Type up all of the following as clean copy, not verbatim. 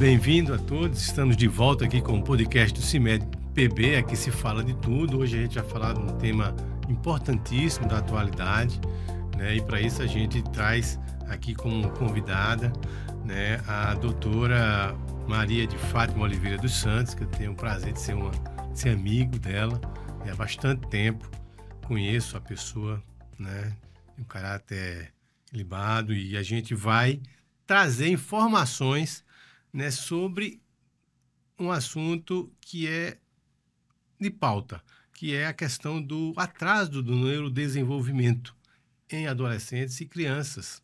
bem-vindo a todos. Estamos de volta aqui com o podcast do CIMED PB. Aqui se fala de tudo. Hoje a gente vai falar de um tema importantíssimo da atualidade, né? E para isso a gente traz aqui como convidada, né, a doutora Maria de Fátima Oliveira dos Santos, que eu tenho o prazer de ser amigo dela há bastante tempo. Conheço a pessoa, né, de um caráter ilibado, e a gente vai trazer informações, né, sobre um assunto que é de pauta, que é a questão do atraso do neurodesenvolvimento em adolescentes e crianças.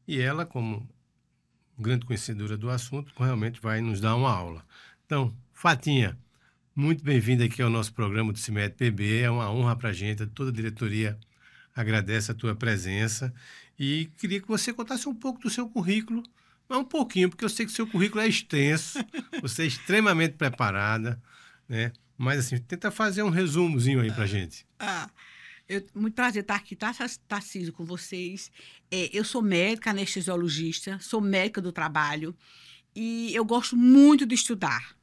E ela, como grande conhecedora do assunto, realmente vai nos dar uma aula. Então, Fatinha, muito bem-vinda aqui ao nosso programa do CIMED PB. É uma honra para a gente, toda a diretoria agradece a tua presença. E queria que você contasse um pouco do seu currículo, mas um pouquinho, porque eu sei que o seu currículo é extenso, você é extremamente preparada, né? Mas, assim, tenta fazer um resumozinho aí para a gente. Muito prazer estar aqui, Tarcísio, com vocês. Eu sou médica, anestesiologista, sou médica do trabalho e eu gosto muito de estudar.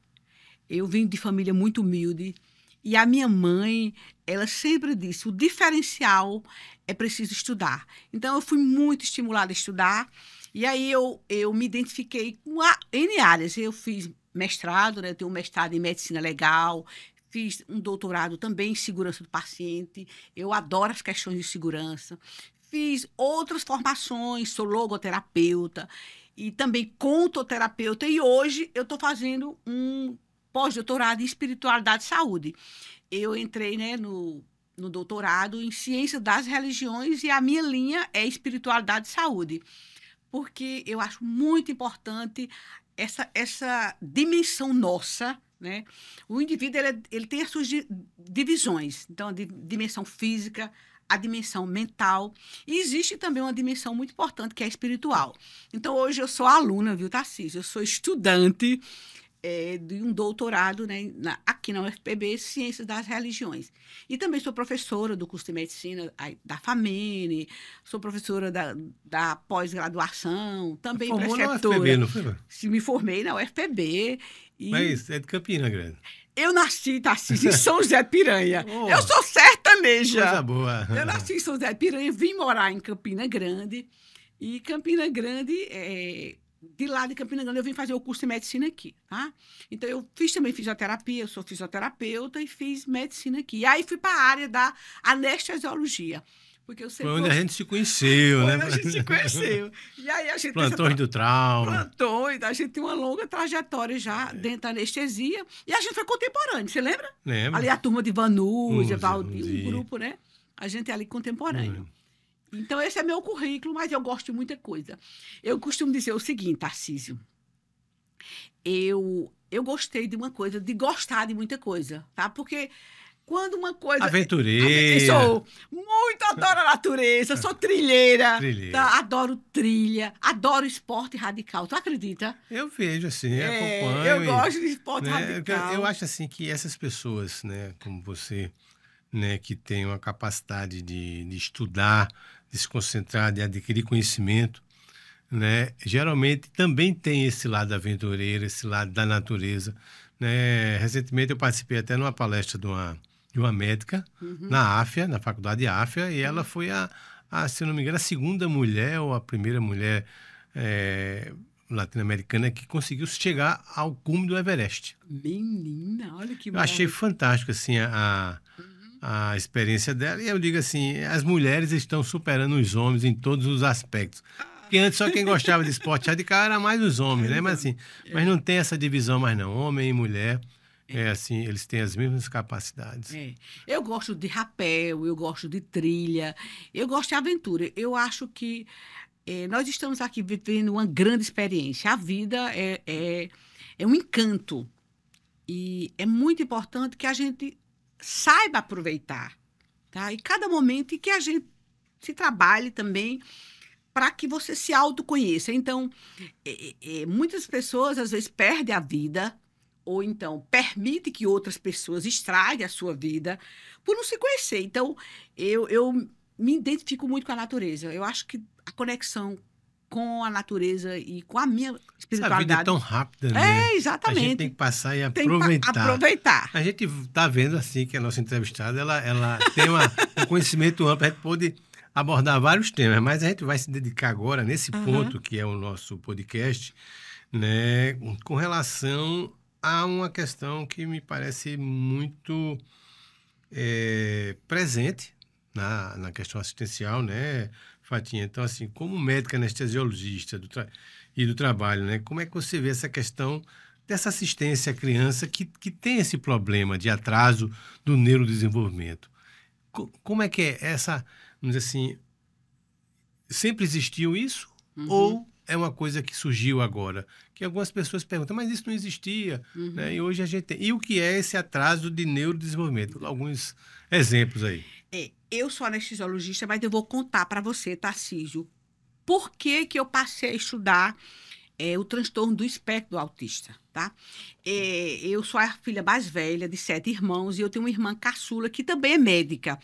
Eu vim de família muito humilde e a minha mãe, ela sempre disse, o diferencial é preciso estudar. Então, eu fui muito estimulada a estudar e aí eu me identifiquei com N áreas. Eu fiz mestrado, né? Eu tenho um mestrado em medicina legal, fiz um doutorado também em segurança do paciente. Eu adoro as questões de segurança. Fiz outras formações, sou logoterapeuta e também contoterapeuta. E hoje eu estou fazendo um pós-doutorado em espiritualidade e saúde. Eu entrei, né, no doutorado em ciência das religiões e a minha linha é espiritualidade e saúde, porque eu acho muito importante essa dimensão nossa, né? O indivíduo ele tem as suas divisões, então a dimensão física, a dimensão mental, e existe também uma dimensão muito importante que é a espiritual. Então hoje eu sou aluna, viu, Tarcísio? Eu sou estudante de um doutorado, né, aqui na UFPB, Ciências das Religiões. E também sou professora do curso de medicina da FAMENE, sou professora da pós-graduação, também Formou preceptora. Na UFPB, não foi? Me formei na UFPB. Mas é de Campina Grande. Eu nasci, Tarcísio, em São José de Piranha. Oh, eu sou sertaneja. Coisa boa. Eu nasci em São José de Piranha, vim morar em Campina Grande. E Campina Grande, de lá de Campina Grande, eu vim fazer o curso de medicina aqui, tá? Então, eu fiz também fisioterapia, eu sou fisioterapeuta e fiz medicina aqui. E aí, fui para a área da anestesiologia. Porque eu sempre foi onde a gente se conheceu, né? A gente se conheceu. E aí, a gente... Plantões do trauma. Plantões, a gente tem uma longa trajetória já dentro da anestesia. E a gente foi contemporâneo, você lembra? Lembro. Ali a turma de Vanúzia, Valdir, um grupo, né? A gente é ali contemporâneo. Então, esse é meu currículo, mas eu gosto de muita coisa. Eu costumo dizer o seguinte, Tarcísio. Eu gostei de uma coisa, de gostar de muita coisa, tá? Porque quando uma coisa... Aventureira. Sou muito, adoro a natureza, sou trilheira. Tá? Adoro trilha, adoro esporte radical. Tu acredita? Eu vejo, assim, acompanho. Eu gosto de esporte, né, radical. Eu acho, assim, que essas pessoas, né, como você, né, que tem uma capacidade de estudar, de se concentrar, de adquirir conhecimento, né, geralmente também tem esse lado aventureiro, esse lado da natureza, né? Recentemente eu participei até numa palestra de uma médica na AFIA, na faculdade de AFIA, e ela foi se não me engano, a segunda mulher ou a primeira mulher latino-americana que conseguiu chegar ao cume do Everest. Menina, olha que Eu achei fantástico, assim, a experiência dela. E eu digo assim, as mulheres estão superando os homens em todos os aspectos. Porque antes só quem gostava de esporte radical era mais os homens, né? Mas assim, mas não tem essa divisão mais não. Homem e mulher, assim, eles têm as mesmas capacidades. Eu gosto de rapel, eu gosto de trilha, eu gosto de aventura. Eu acho que nós estamos aqui vivendo uma grande experiência. A vida é um encanto. E é muito importante que a gente saiba aproveitar, tá? E cada momento em que a gente se trabalhe também para que você se autoconheça. Então, muitas pessoas, às vezes, perdem a vida ou então permite que outras pessoas estraguem a sua vida por não se conhecer. Então, eu me identifico muito com a natureza. Eu acho que a conexão com a natureza e com a minha Essa vida é espiritualidade. tão rápida, né? A Exatamente. gente tem que passar e Tem que aproveitar. aproveitar. A gente está vendo assim que a nossa entrevistada ela tem um conhecimento amplo, a gente pode abordar vários temas, mas a gente vai se dedicar agora nesse ponto que é o nosso podcast, né, com relação a uma questão que me parece muito presente na questão assistencial, né, Fatinha? Então, assim, como médica anestesiologista e do trabalho, né, como é que você vê essa questão dessa assistência à criança que tem esse problema de atraso do neurodesenvolvimento? Como é que é essa, vamos dizer assim, sempre existiu isso? Ou é uma coisa que surgiu agora? Que algumas pessoas perguntam, mas isso não existia, né? E hoje a gente tem. E o que é esse atraso de neurodesenvolvimento? Alguns exemplos aí. Eu sou anestesiologista, mas eu vou contar para você, Tarcísio, por que eu passei a estudar o transtorno do espectro autista, tá? Eu sou a filha mais velha de 7 irmãos e eu tenho uma irmã caçula que também é médica.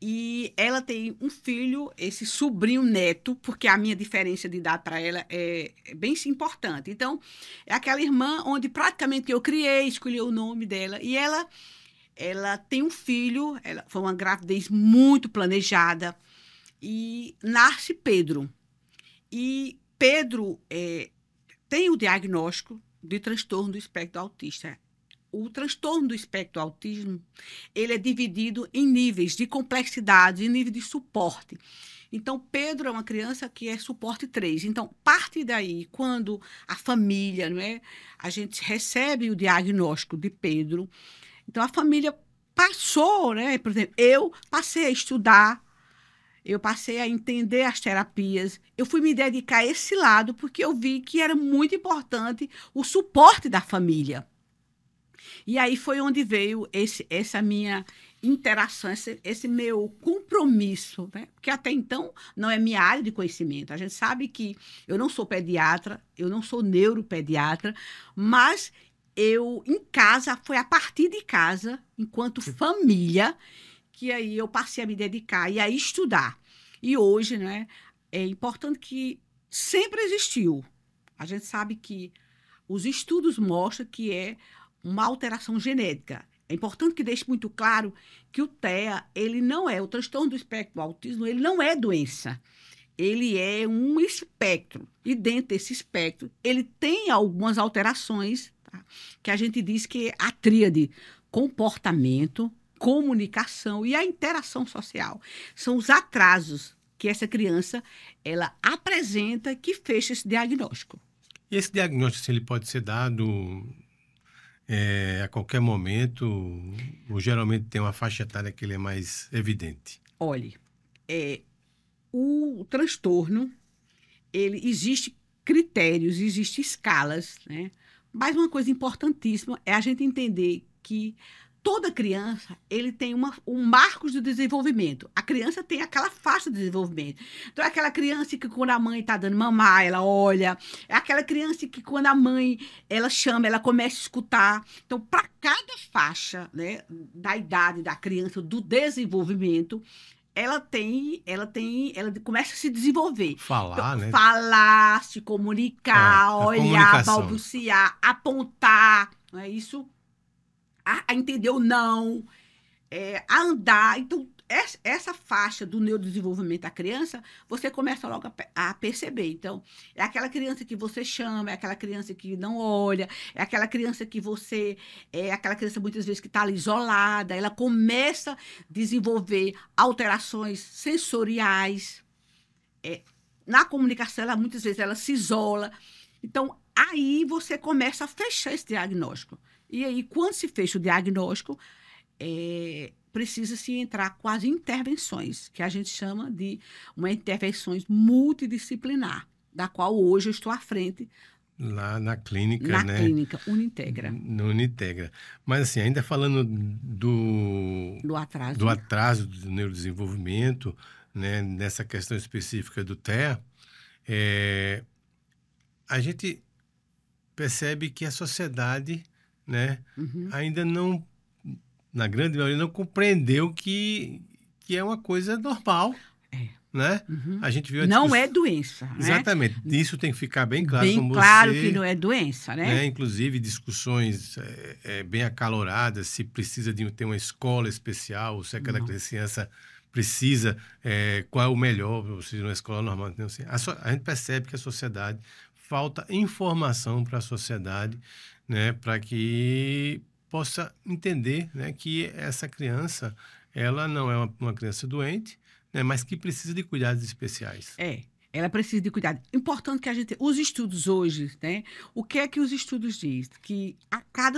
E ela tem um filho, esse sobrinho neto, porque a minha diferença de idade para ela é bem importante. Então, é aquela irmã onde praticamente eu criei, escolhi o nome dela, e ela tem um filho, foi uma gravidez muito planejada, e nasce Pedro. E Pedro tem o diagnóstico de transtorno do espectro autista. O transtorno do espectro do autismo, ele é dividido em níveis de complexidade, em nível de suporte. Então, Pedro é uma criança que é suporte 3. Então, parte daí, quando a família, não é, a gente recebe o diagnóstico de Pedro, então a família passou, né? Por exemplo, eu passei a estudar, eu passei a entender as terapias, eu fui me dedicar a esse lado, porque eu vi que era muito importante o suporte da família. E aí foi onde veio essa minha interação, esse meu compromisso, né? Porque até então não é minha área de conhecimento. A gente sabe que eu não sou pediatra, eu não sou neuropediatra, mas em casa, foi a partir de casa, enquanto família, que aí eu passei a me dedicar e a estudar. E hoje, né, é importante que sempre existiu. A gente sabe que os estudos mostram que é uma alteração genética. É importante que deixe muito claro que o TEA, ele não é, o transtorno do espectro do autismo, ele não é doença. Ele é um espectro. E dentro desse espectro, ele tem algumas alterações, tá? Que a gente diz que é a tríade: comportamento, comunicação e a interação social. São os atrasos que essa criança ela apresenta que fecha esse diagnóstico. E esse diagnóstico, ele pode ser dado a qualquer momento, ou geralmente tem uma faixa etária que ele é mais evidente? Olhe, o transtorno, existe critérios, existe escalas, né? Mas uma coisa importantíssima é a gente entender que toda criança, ele tem um marco de desenvolvimento. A criança tem aquela faixa de desenvolvimento. Então, é aquela criança que quando a mãe está dando mamar, ela olha. É aquela criança que quando a mãe, ela chama, ela começa a escutar. Então, para cada faixa, né, da idade da criança, do desenvolvimento, ela começa a se desenvolver. Falar, então, né? Falar, se comunicar, olhar, balbuciar, apontar. Não é isso? A entender o não, a andar. Então, essa faixa do neurodesenvolvimento da criança, você começa logo a perceber. Então, é aquela criança que você chama, é aquela criança que não olha, é aquela criança que aquela criança muitas vezes que está ali isolada, ela começa a desenvolver alterações sensoriais. Na comunicação, muitas vezes ela se isola. Então, aí você começa a fechar esse diagnóstico. E aí, quando se fecha o diagnóstico, precisa-se entrar com as intervenções, que a gente chama de intervenções multidisciplinar, da qual hoje eu estou à frente. Lá na clínica, né? Na clínica Unintegra. No Unintegra. Mas, assim, ainda falando do atraso do neurodesenvolvimento, né, nessa questão específica do TEA, a gente percebe que a sociedade, né, ainda não, na grande maioria, não compreendeu que é uma coisa normal. né? A gente viu a Não é doença, né? Exatamente. Isso tem que ficar bem claro. Bem como claro você, que não é doença, né? Inclusive, discussões bem acaloradas, se precisa de ter uma escola especial, ou se aquela criança precisa, qual é o melhor, ou seja, uma escola normal. Então, assim, a gente percebe que a sociedade, falta informação para a sociedade, né, para que possa entender, né, que essa criança, ela não é uma criança doente, né, mas que precisa de cuidados especiais. Ela precisa de cuidado. Importante que a gente... Os estudos hoje, né? O que é que os estudos dizem? Que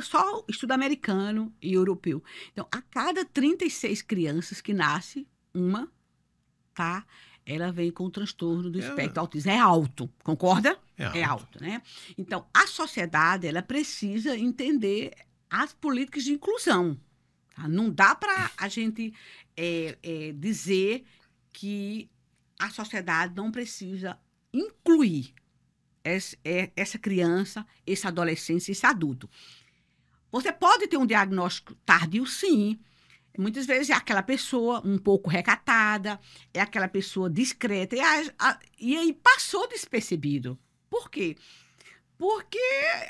só estudo americano e europeu. Então, a cada 36 crianças que nasce, uma, tá? Ela vem com transtorno do espectro autista. É alto, concorda? É alto, né? Então, a sociedade, ela precisa entender as políticas de inclusão. Tá? Não dá para a gente dizer que a sociedade não precisa incluir essa criança, esse adolescente, esse adulto. Você pode ter um diagnóstico tardio, sim. Muitas vezes é aquela pessoa um pouco recatada, é aquela pessoa discreta, e aí passou despercebido. Por quê? Porque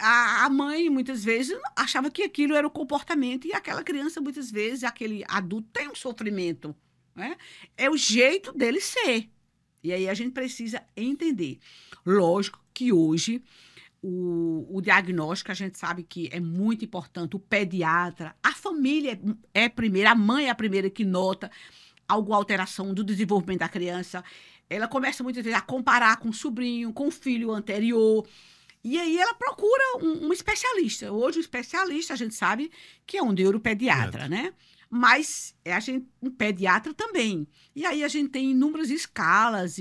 a mãe, muitas vezes, achava que aquilo era o comportamento, e aquela criança, muitas vezes, aquele adulto tem um sofrimento, né? É o jeito dele ser. E aí a gente precisa entender. Lógico que hoje o diagnóstico, a gente sabe que é muito importante, o pediatra, a família é a primeira, a mãe é a primeira que nota alguma alteração do desenvolvimento da criança. Ela começa muitas vezes a comparar com o sobrinho, com o filho anterior, e aí ela procura um especialista. Hoje o especialista, a gente sabe que é um neuropediatra, né? Mas um pediatra também. E aí a gente tem inúmeras escalas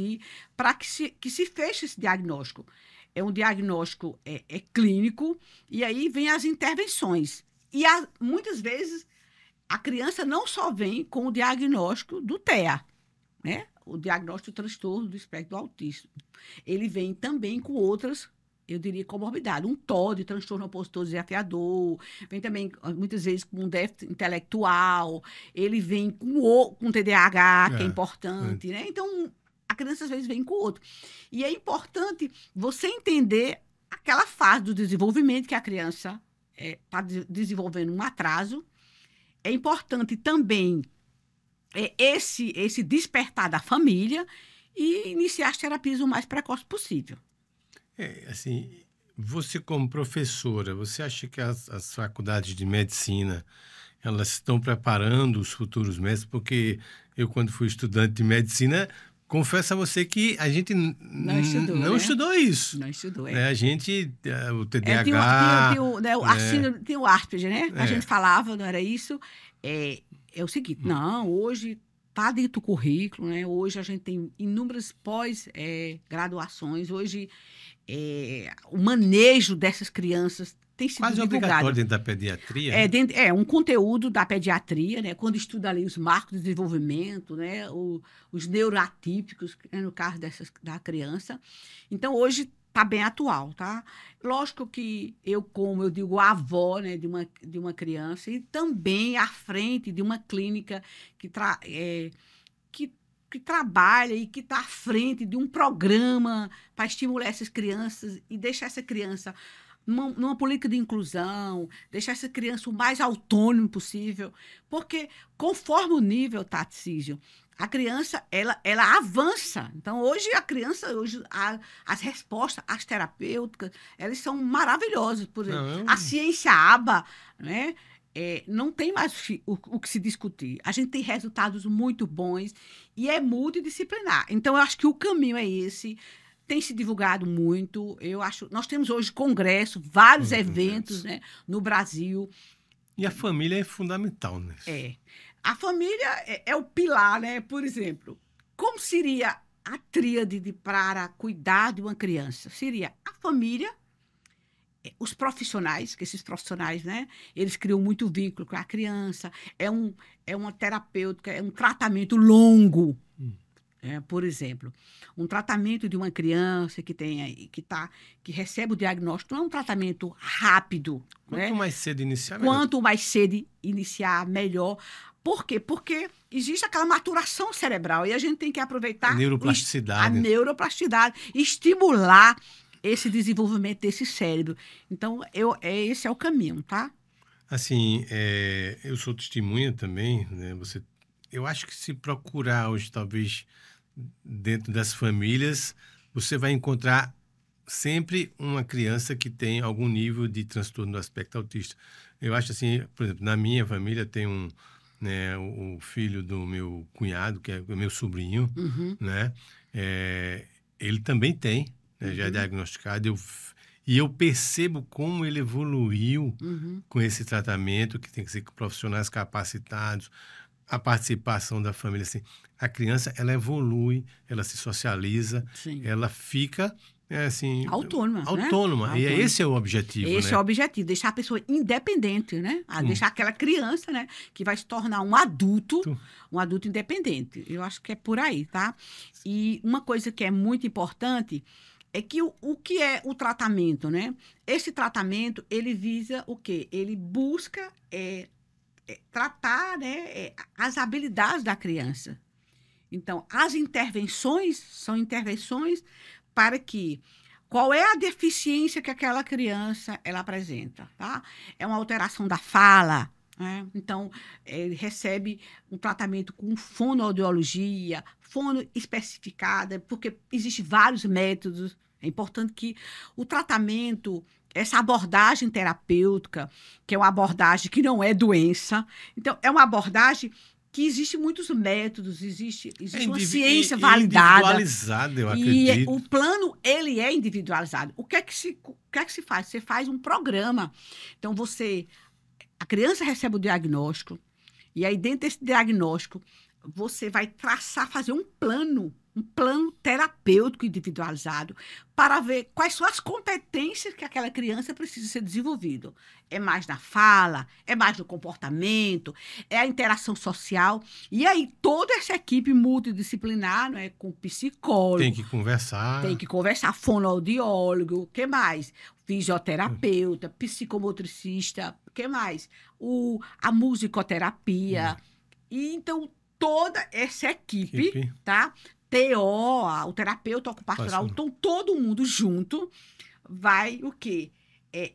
para que se feche esse diagnóstico. É um diagnóstico clínico, e aí vem as intervenções. E muitas vezes a criança não só vem com o diagnóstico do TEA, né? O diagnóstico do transtorno do espectro autista. Ele vem também com outras, eu diria, comorbidade, um TOD, transtorno opositor desafiador, vem também, muitas vezes, com um déficit intelectual, ele vem com TDAH, que é importante, né? Então, a criança, às vezes, vem com outro. E é importante você entender aquela fase do desenvolvimento que a criança está desenvolvendo um atraso. É importante também esse despertar da família e iniciar as terapias o mais precoce possível. Assim, você como professora, você acha que as faculdades de medicina, elas estão preparando os futuros médicos? Porque eu, quando fui estudante de medicina, confesso a você que a gente não estudou isso. Não estudou, né? A gente, o TDAH... Tem o Asperger, né? A gente falava, não era isso? É o seguinte, não, hoje está dentro do currículo, né? Hoje a gente tem inúmeras pós-graduações, hoje o manejo dessas crianças tem sido quase divulgado. Obrigatório dentro da pediatria? É um conteúdo da pediatria, né? Quando estuda ali os marcos de desenvolvimento, né? Os neuroatípicos, no caso da criança. Então, hoje está bem atual, tá? Lógico que como eu digo, a avó, né, de uma criança, e também à frente de uma clínica que trabalha e que está à frente de um programa para estimular essas crianças e deixar essa criança numa política de inclusão, deixar essa criança o mais autônomo possível, porque conforme o nível, Tarcísio, a criança, ela avança. Então, hoje, as respostas, as terapêuticas, elas são maravilhosas. Por exemplo, a ciência aba, né? Não tem mais o que se discutir. A gente tem resultados muito bons e é multidisciplinar. Então, eu acho que o caminho é esse. Tem se divulgado muito. Nós temos hoje congresso, vários eventos, né, no Brasil. E a família é fundamental, né? A família é o pilar, né? Por exemplo, como seria a tríade para cuidar de uma criança? Seria a família, os profissionais, que esses profissionais, né, eles criam muito vínculo com a criança, é uma terapêutica, é um tratamento longo. Por exemplo, um tratamento de uma criança que recebe o diagnóstico não é um tratamento rápido. Quanto mais cedo iniciar, melhor. Quanto mais cedo iniciar, melhor. Por quê? Porque existe aquela maturação cerebral e a gente tem que aproveitar A neuroplasticidade. a neuroplasticidade, estimular esse desenvolvimento desse cérebro. Então, esse é o caminho, tá? Assim, eu sou testemunha também, né? Eu acho que se procurar hoje, talvez, dentro das famílias, você vai encontrar sempre uma criança que tem algum nível de transtorno do aspecto autista. Eu acho assim, por exemplo, na minha família tem né, o filho do meu cunhado, que é o meu sobrinho, né? Ele também tem, né, já é diagnosticado. E eu percebo como ele evoluiu com esse tratamento, que tem que ser com profissionais capacitados, a participação da família. Assim, a criança, ela evolui, ela se socializa, Sim. ela fica assim, autônoma. Né? E esse é o objetivo, Esse né? é o objetivo, deixar a pessoa independente, né? Deixar aquela criança, né? Que vai se tornar um adulto independente. Eu acho que é por aí, tá? E uma coisa que é muito importante é que o que é o tratamento, né? Esse tratamento, ele visa o quê? Ele busca tratar, né, as habilidades da criança. Então, as intervenções são intervenções para que... Qual é a deficiência que aquela criança ela apresenta, tá? É uma alteração da fala, né? Então, ele recebe um tratamento com fonoaudiologia, fono especificada, porque existem vários métodos. É importante que o tratamento, essa abordagem terapêutica, que é uma abordagem que não é doença, então, é uma abordagem que existe muitos métodos, existe uma ciência validada. Individualizado, eu acredito. E o plano, ele é individualizado. O que é que se faz? Você faz um programa. Então, a criança recebe o diagnóstico, e aí, dentro desse diagnóstico, você vai fazer um plano terapêutico individualizado para ver quais são as competências que aquela criança precisa ser desenvolvida. É mais na fala, é mais no comportamento, é a interação social. E aí, toda essa equipe multidisciplinar, né, com psicólogo... Tem que conversar. Fonoaudiólogo, o que mais? Fisioterapeuta, psicomotricista, o que mais? A musicoterapia. E, então, toda essa equipe, tá? TO, o terapeuta ocupacional, então todo mundo junto vai o quê?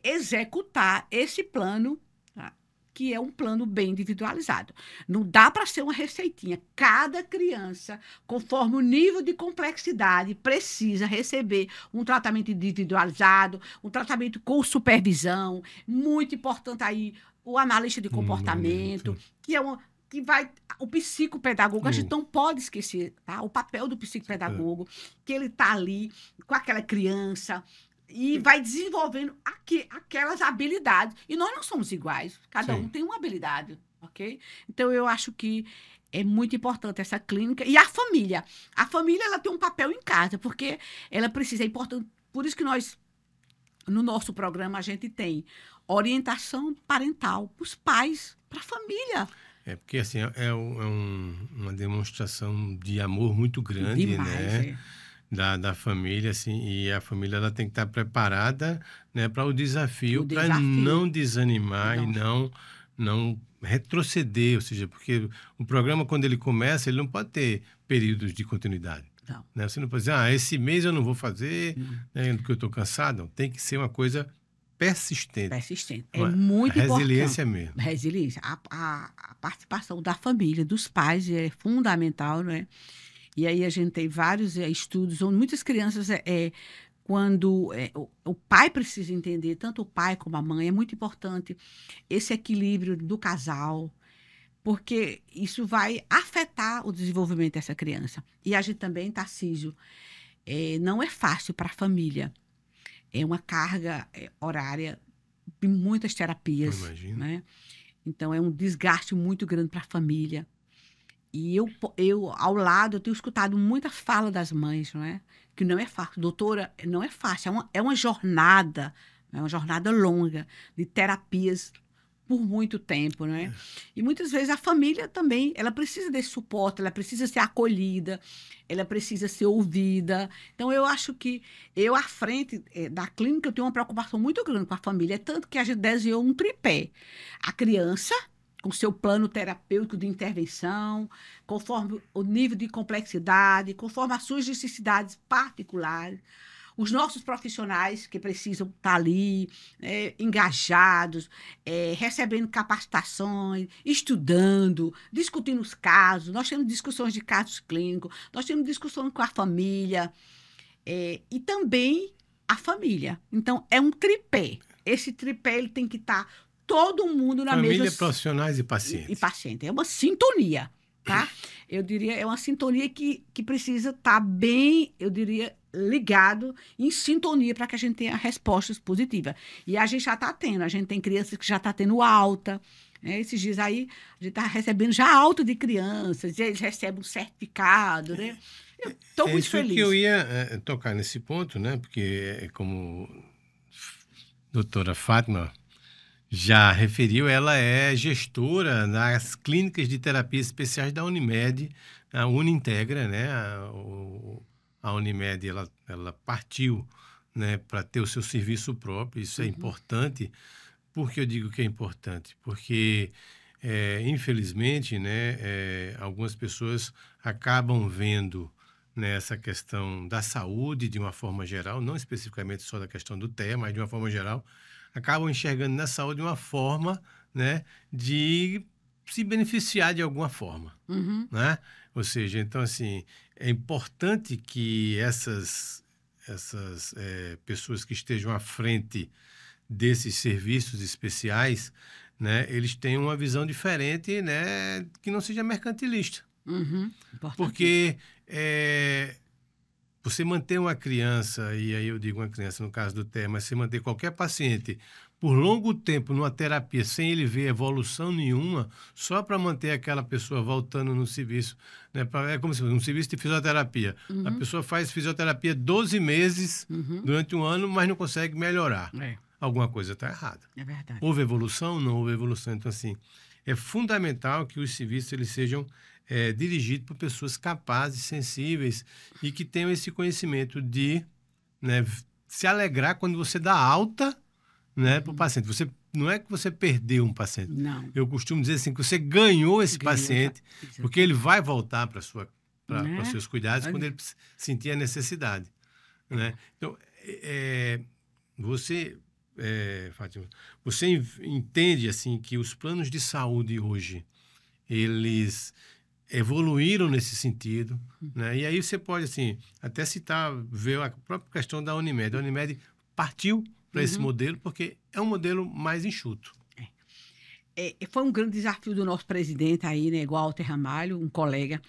Executar esse plano, tá? Que é um plano bem individualizado. Não dá para ser uma receitinha. Cada criança, conforme o nível de complexidade, precisa receber um tratamento individualizado, um tratamento com supervisão. Muito importante aí o analista de comportamento, o psicopedagogo, a gente não pode esquecer, tá? O papel do psicopedagogo, que ele está ali com aquela criança e vai desenvolvendo aquelas habilidades. E nós não somos iguais, cada um tem uma habilidade, ok? Então, eu acho que é muito importante essa clínica. E a família. A família, ela tem um papel em casa, porque ela precisa, é importante. Por isso que nós, no nosso programa, a gente tem orientação parental para os pais, para a família. Porque assim, uma demonstração de amor muito grande, demais, né? Da família, assim, e a família ela tem que estar preparada, né, para o desafio, para não desanimar e não retroceder, ou seja, porque o programa, quando ele começa, ele não pode ter períodos de continuidade. Não. Né? Você não pode dizer, esse mês eu não vou fazer, né, porque eu estou cansado. Não, tem que ser uma coisa persistente. É muito importante. Resiliência mesmo. Resiliência. A participação da família, dos pais é fundamental, não é? E aí a gente tem vários estudos onde muitas crianças, quando o pai precisa entender, tanto o pai como a mãe, é muito importante esse equilíbrio do casal, porque isso vai afetar o desenvolvimento dessa criança. E a gente também, Tarcísio, não é fácil para a família. É uma carga horária de muitas terapias. Eu imagino. Né? Então, é um desgaste muito grande para a família. E eu, ao lado, eu tenho escutado muita fala das mães, não é? Que não é fácil. Doutora, não é fácil. É uma jornada longa de terapias por muito tempo, né? E muitas vezes a família também, ela precisa desse suporte, ela precisa ser acolhida, ela precisa ser ouvida. Então, eu acho que eu, à frente da clínica, eu tenho uma preocupação muito grande com a família, tanto que a gente desenhou um tripé. A criança, com seu plano terapêutico de intervenção, conforme o nível de complexidade, conforme as suas necessidades particulares. Os nossos profissionais que precisam estar ali, engajados, recebendo capacitações, estudando, discutindo os casos. Nós temos discussões de casos clínicos, nós temos discussões com a família, e também a família. Então, é um tripé. Esse tripé ele tem que estar todo mundo na mesma... Família, profissionais e pacientes. E paciente. É uma sintonia, tá? Eu diria, é uma sintonia que precisa estar bem, eu diria, ligado, em sintonia, para que a gente tenha respostas positivas. E a gente já está tendo. A gente tem crianças que já estão tendo alta. Né? Esses dias aí, a gente está recebendo já alta de crianças. E eles recebem um certificado, né? Eu estou muito feliz. Que eu ia tocar nesse ponto, né? Porque, como a doutora Fátima já referiu, ela é gestora nas clínicas de terapias especiais da Unimed, a Unintegra, né? A Unimed, ela partiu, né, para ter o seu serviço próprio. Isso é importante. Por que eu digo que é importante? Porque, infelizmente, né, algumas pessoas acabam vendo, né, essa questão da saúde de uma forma geral, não especificamente só da questão do TEA, mas de uma forma geral, acabam enxergando na saúde uma forma, né, de se beneficiar de alguma forma, né? Ou seja, então, assim, é importante que essas pessoas que estejam à frente desses serviços especiais, né, eles tenham uma visão diferente, né, que não seja mercantilista. Porque você manter uma criança, e aí eu digo uma criança no caso do TEA, mas você manter qualquer paciente por longo tempo numa terapia sem ele ver evolução nenhuma, só para manter aquela pessoa voltando no serviço, né? É como se fosse um serviço de fisioterapia. A pessoa faz fisioterapia 12 meses durante um ano, mas não consegue melhorar. Alguma coisa está errada. É verdade. Houve evolução? Não houve evolução. Então, assim, é fundamental que os serviços eles sejam dirigidos por pessoas capazes, sensíveis e que tenham esse conhecimento de, né, se alegrar quando você dá alta, né, para o paciente. Não é que você perdeu um paciente. Não. Eu costumo dizer assim, que você ganhou esse paciente, porque ele vai voltar para os seus cuidados quando ele sentir a necessidade. Né? Então, Fátima, você entende assim, que os planos de saúde hoje, eles evoluíram nesse sentido, né? E aí você pode assim, até ver a própria questão da Unimed. A Unimed partiu para esse modelo porque é um modelo mais enxuto. Foi um grande desafio do nosso presidente aí, né, igual Walter Ramalho, um colega.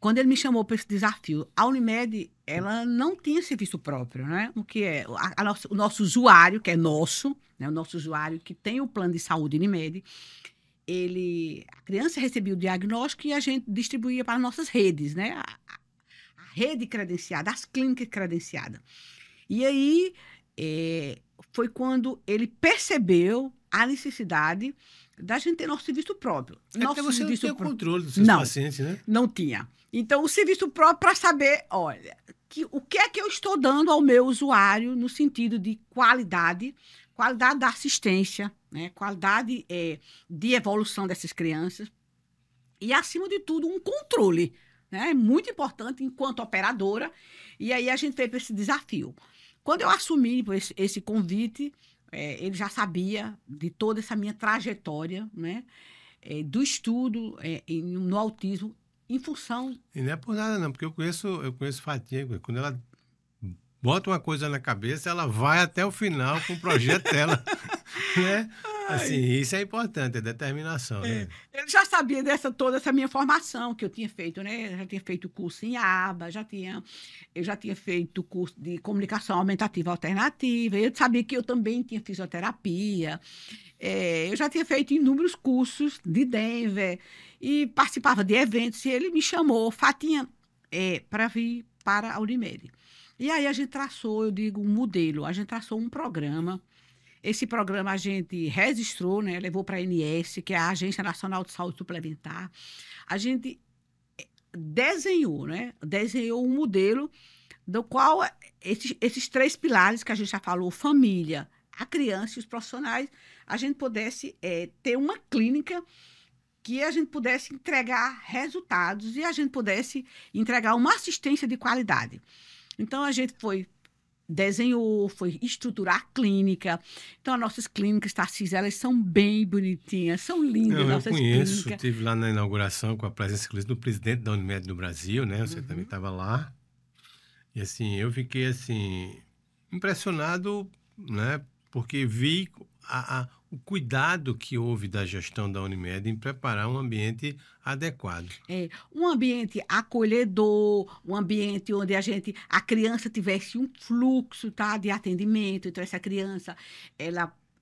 Quando ele me chamou para esse desafio, a Unimed, ela não tinha serviço próprio, né? O que é o nosso usuário, que é nosso, né, o nosso usuário que tem o plano de saúde Unimed, a criança recebia o diagnóstico e a gente distribuía para as nossas redes, né? A rede credenciada, as clínicas credenciadas. E aí foi quando ele percebeu a necessidade da gente ter nosso serviço próprio. Nosso você não tinha controle dos seus pacientes, né? Não tinha. Então, o serviço próprio para saber, olha, o que é que eu estou dando ao meu usuário no sentido de qualidade da assistência, né? Qualidade de evolução dessas crianças e, acima de tudo, um controle, né? É muito importante enquanto operadora. E aí a gente veio para esse desafio. Quando eu assumi esse convite, ele já sabia de toda essa minha trajetória, né? Do estudo no autismo, em função... E não é por nada, não, porque eu conheço Fatinha, quando ela bota uma coisa na cabeça, ela vai até o final com o projeto dela, né? Assim, isso é importante, é determinação, né? Ele já sabia toda essa minha formação que eu tinha feito, né? Eu já tinha feito curso em ABA, eu já tinha feito curso de comunicação aumentativa alternativa, ele sabia que eu também tinha fisioterapia, eu já tinha feito inúmeros cursos de Denver e participava de eventos, e ele me chamou, Fatinha, para vir para a Unimed. E aí a gente traçou, eu digo, um modelo, a gente traçou um programa Esse programa a gente registrou, né? Levou para a ANS, que é a Agência Nacional de Saúde Suplementar. A gente desenhou, né? Desenhou um modelo do qual esses 3 pilares que a gente já falou, família, a criança e os profissionais, a gente pudesse ter uma clínica que a gente pudesse entregar resultados e a gente pudesse entregar uma assistência de qualidade. Então, a gente desenhou, foi estruturar a clínica. Então, as nossas clínicas, Tarcísio, elas são bem bonitinhas, são lindas nossas clínicas. Eu conheço, estive lá na inauguração com a presença do presidente da Unimed do Brasil, né? Você também estava lá. E, assim, eu fiquei, assim, impressionado, né? Porque vi o cuidado que houve da gestão da Unimed em preparar um ambiente adequado. Um ambiente acolhedor, um ambiente onde a criança tivesse um fluxo, tá, de atendimento. Então, essa criança,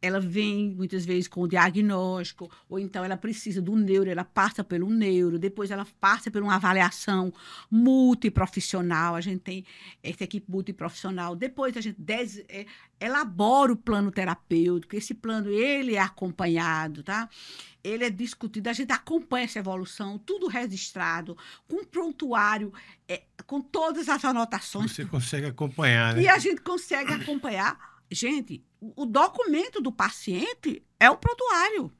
ela vem muitas vezes com o diagnóstico, ou então ela precisa do neuro, ela passa pelo neuro, depois ela passa por uma avaliação multiprofissional, a gente tem essa equipe multiprofissional, depois a gente elabora o plano terapêutico, esse plano ele é acompanhado, tá? Ele é discutido, a gente acompanha essa evolução, tudo registrado, com prontuário, com todas as anotações. Você consegue acompanhar, né? E a gente consegue acompanhar. Gente, o documento do paciente é o prontuário,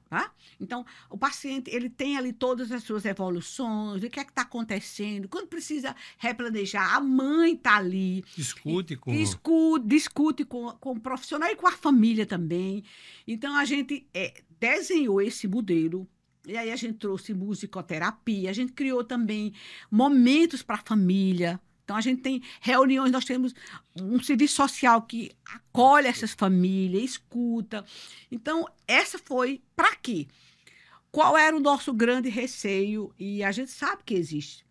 tá? Então, o paciente, ele tem ali todas as suas evoluções, o que é que está acontecendo, quando precisa replanejar, a mãe está ali. Discute com o profissional e com a família também. Então, a gente desenhou esse modelo, e aí a gente trouxe musicoterapia, a gente criou também momentos para a família. Então, a gente tem reuniões, nós temos um serviço social que acolhe essas famílias, escuta. Então, essa foi para quê? Qual era o nosso grande receio? E a gente sabe que existe.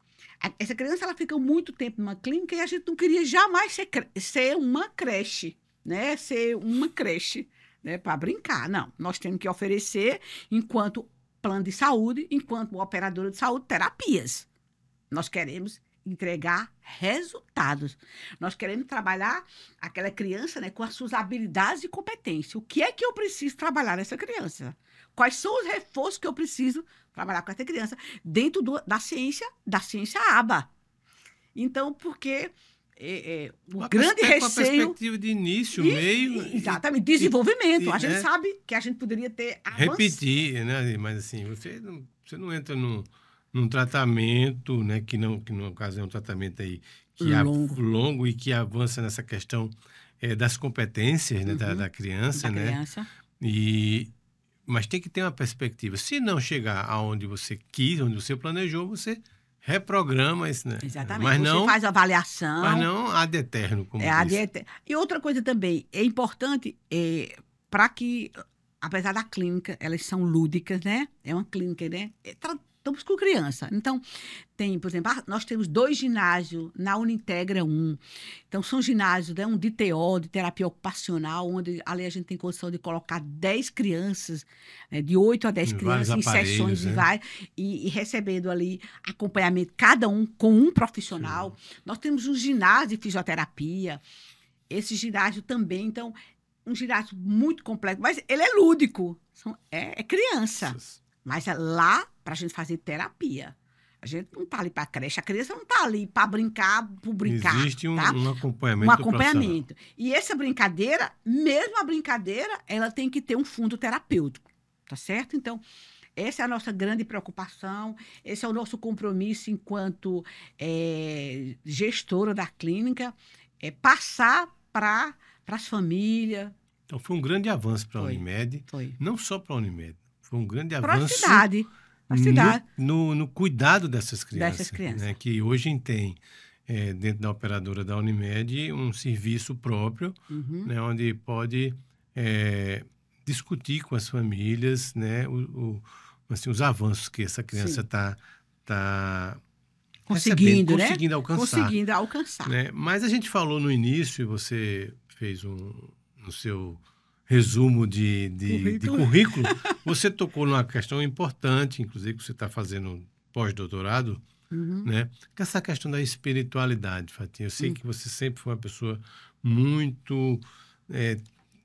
Essa criança, ela fica muito tempo numa clínica e a gente não queria jamais ser uma creche, né? Ser uma creche, né? Para brincar. Não, nós temos que oferecer, enquanto plano de saúde, enquanto operadora de saúde, terapias. Nós queremos entregar resultados. Nós queremos trabalhar aquela criança, né, com as suas habilidades e competências. O que é que eu preciso trabalhar nessa criança? Quais são os reforços que eu preciso trabalhar com essa criança dentro da ciência ABA? Então, porque o grande receio... Uma perspectiva de início, meio... Exatamente, desenvolvimento. A gente sabe que a gente poderia ter avanço. Repetir, né? Mas assim, você não entra num tratamento, né, que no caso é um tratamento aí que longo e que avança nessa questão das competências, né, da criança, né? Mas tem que ter uma perspectiva. Se não chegar aonde você quis, onde você planejou, você reprograma isso, né? Exatamente. Mas você faz a avaliação. Mas não ad eterno, como disse. E outra coisa também, é importante para que, apesar da clínica, elas são lúdicas, né? É uma clínica, né? Estamos com criança. Então, tem, por exemplo, nós temos 2 ginásios na Unintegra 1. Então, são ginásios, né, um de TO, de terapia ocupacional, onde ali a gente tem condição de colocar 10 crianças, de 8 a 10 crianças, em sessões, né? e recebendo ali acompanhamento, cada um com um profissional. Sim. Nós temos um ginásio de fisioterapia, esse ginásio também, então, um ginásio muito complexo, mas ele é lúdico, é criança. Nossa. Mas é lá para a gente fazer terapia. A gente não está ali para creche. A criança não está ali para brincar, por brincar. Existe um acompanhamento. Um acompanhamento. E essa brincadeira, mesmo a brincadeira, ela tem que ter um fundo terapêutico. Tá certo? Então, essa é a nossa grande preocupação. Esse é o nosso compromisso enquanto gestora da clínica. Passar para as famílias. Então, foi um grande avanço para a Unimed. Foi. Não só para a Unimed. Foi um grande para avanço a cidade. No cuidado dessas crianças. Crianças. Né, que hoje tem, dentro da operadora da Unimed, um serviço próprio, né, onde pode discutir com as famílias, né, assim, os avanços que essa criança está conseguindo alcançar. Conseguindo alcançar. Né? Mas a gente falou no início, e você fez no seu resumo de currículo, você tocou numa questão importante, inclusive que você está fazendo pós-doutorado, né? Que é essa questão da espiritualidade, Fatinha. Eu sei que você sempre foi uma pessoa muito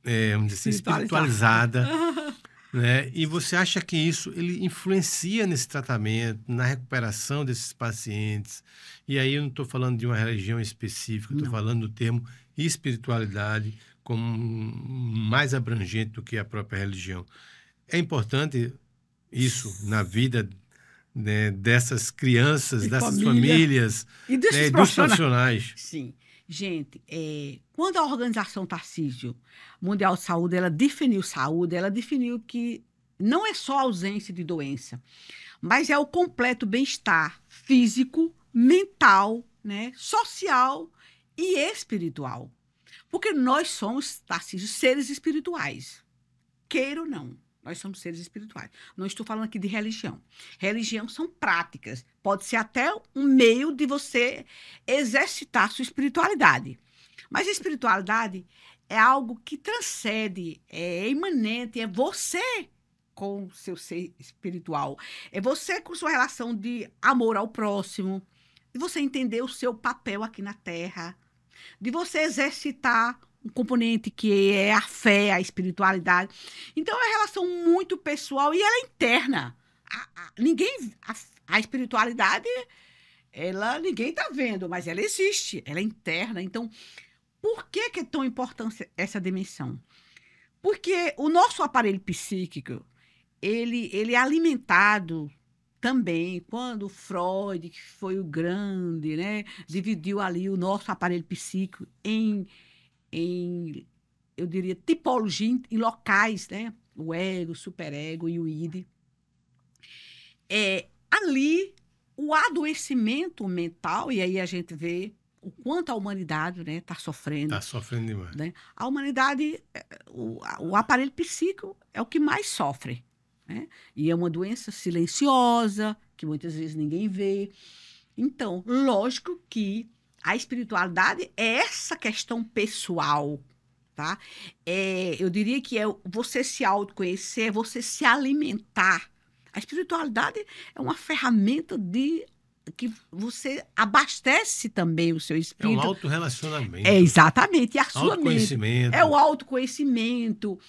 vamos dizer assim, espiritualizada. Né? E você acha que isso ele influencia nesse tratamento, na recuperação desses pacientes? E aí eu não estou falando de uma religião específica, estou falando do termo espiritualidade como mais abrangente do que a própria religião. É importante isso na vida, né, dessas crianças, dessas famílias e desses dos profissionais. Sim. Gente, quando a Organização Tarcísio Mundial de Saúde, ela definiu saúde, ela definiu que não é só a ausência de doença, mas é o completo bem-estar físico, mental, né, social e espiritual. Porque nós somos, Tarcísio, seres espirituais. Queira ou não. Nós somos seres espirituais. Não estou falando aqui de religião. Religião são práticas. Pode ser até um meio de você exercitar sua espiritualidade. Mas a espiritualidade é algo que transcende, é imanente, é você com o seu ser espiritual. É você com sua relação de amor ao próximo, de você entender o seu papel aqui na Terra, de você exercitar um componente que é a fé, a espiritualidade. Então, é uma relação muito pessoal e ela é interna. A espiritualidade, ninguém está vendo, mas ela existe, ela é interna. Então, por que é tão importante essa dimensão? Porque o nosso aparelho psíquico, ele é alimentado também, quando Freud, que foi o grande, né, dividiu ali o nosso aparelho psíquico em eu diria, tipologia, em locais, né? O ego, o superego e o id. Ali, o adoecimento mental, e aí a gente vê o quanto a humanidade está sofrendo. Está sofrendo demais. Né? A humanidade, o aparelho psíquico é o que mais sofre. Né? E é uma doença silenciosa, que muitas vezes ninguém vê. Então, lógico que a espiritualidade é essa questão pessoal, tá? Eu diria que é você se autoconhecer, é você se alimentar. A espiritualidade é uma ferramenta que você abastece também o seu espírito. É um autorrelacionamento. Exatamente. E a sua autoconhecimento. mente. É o autoconhecimento.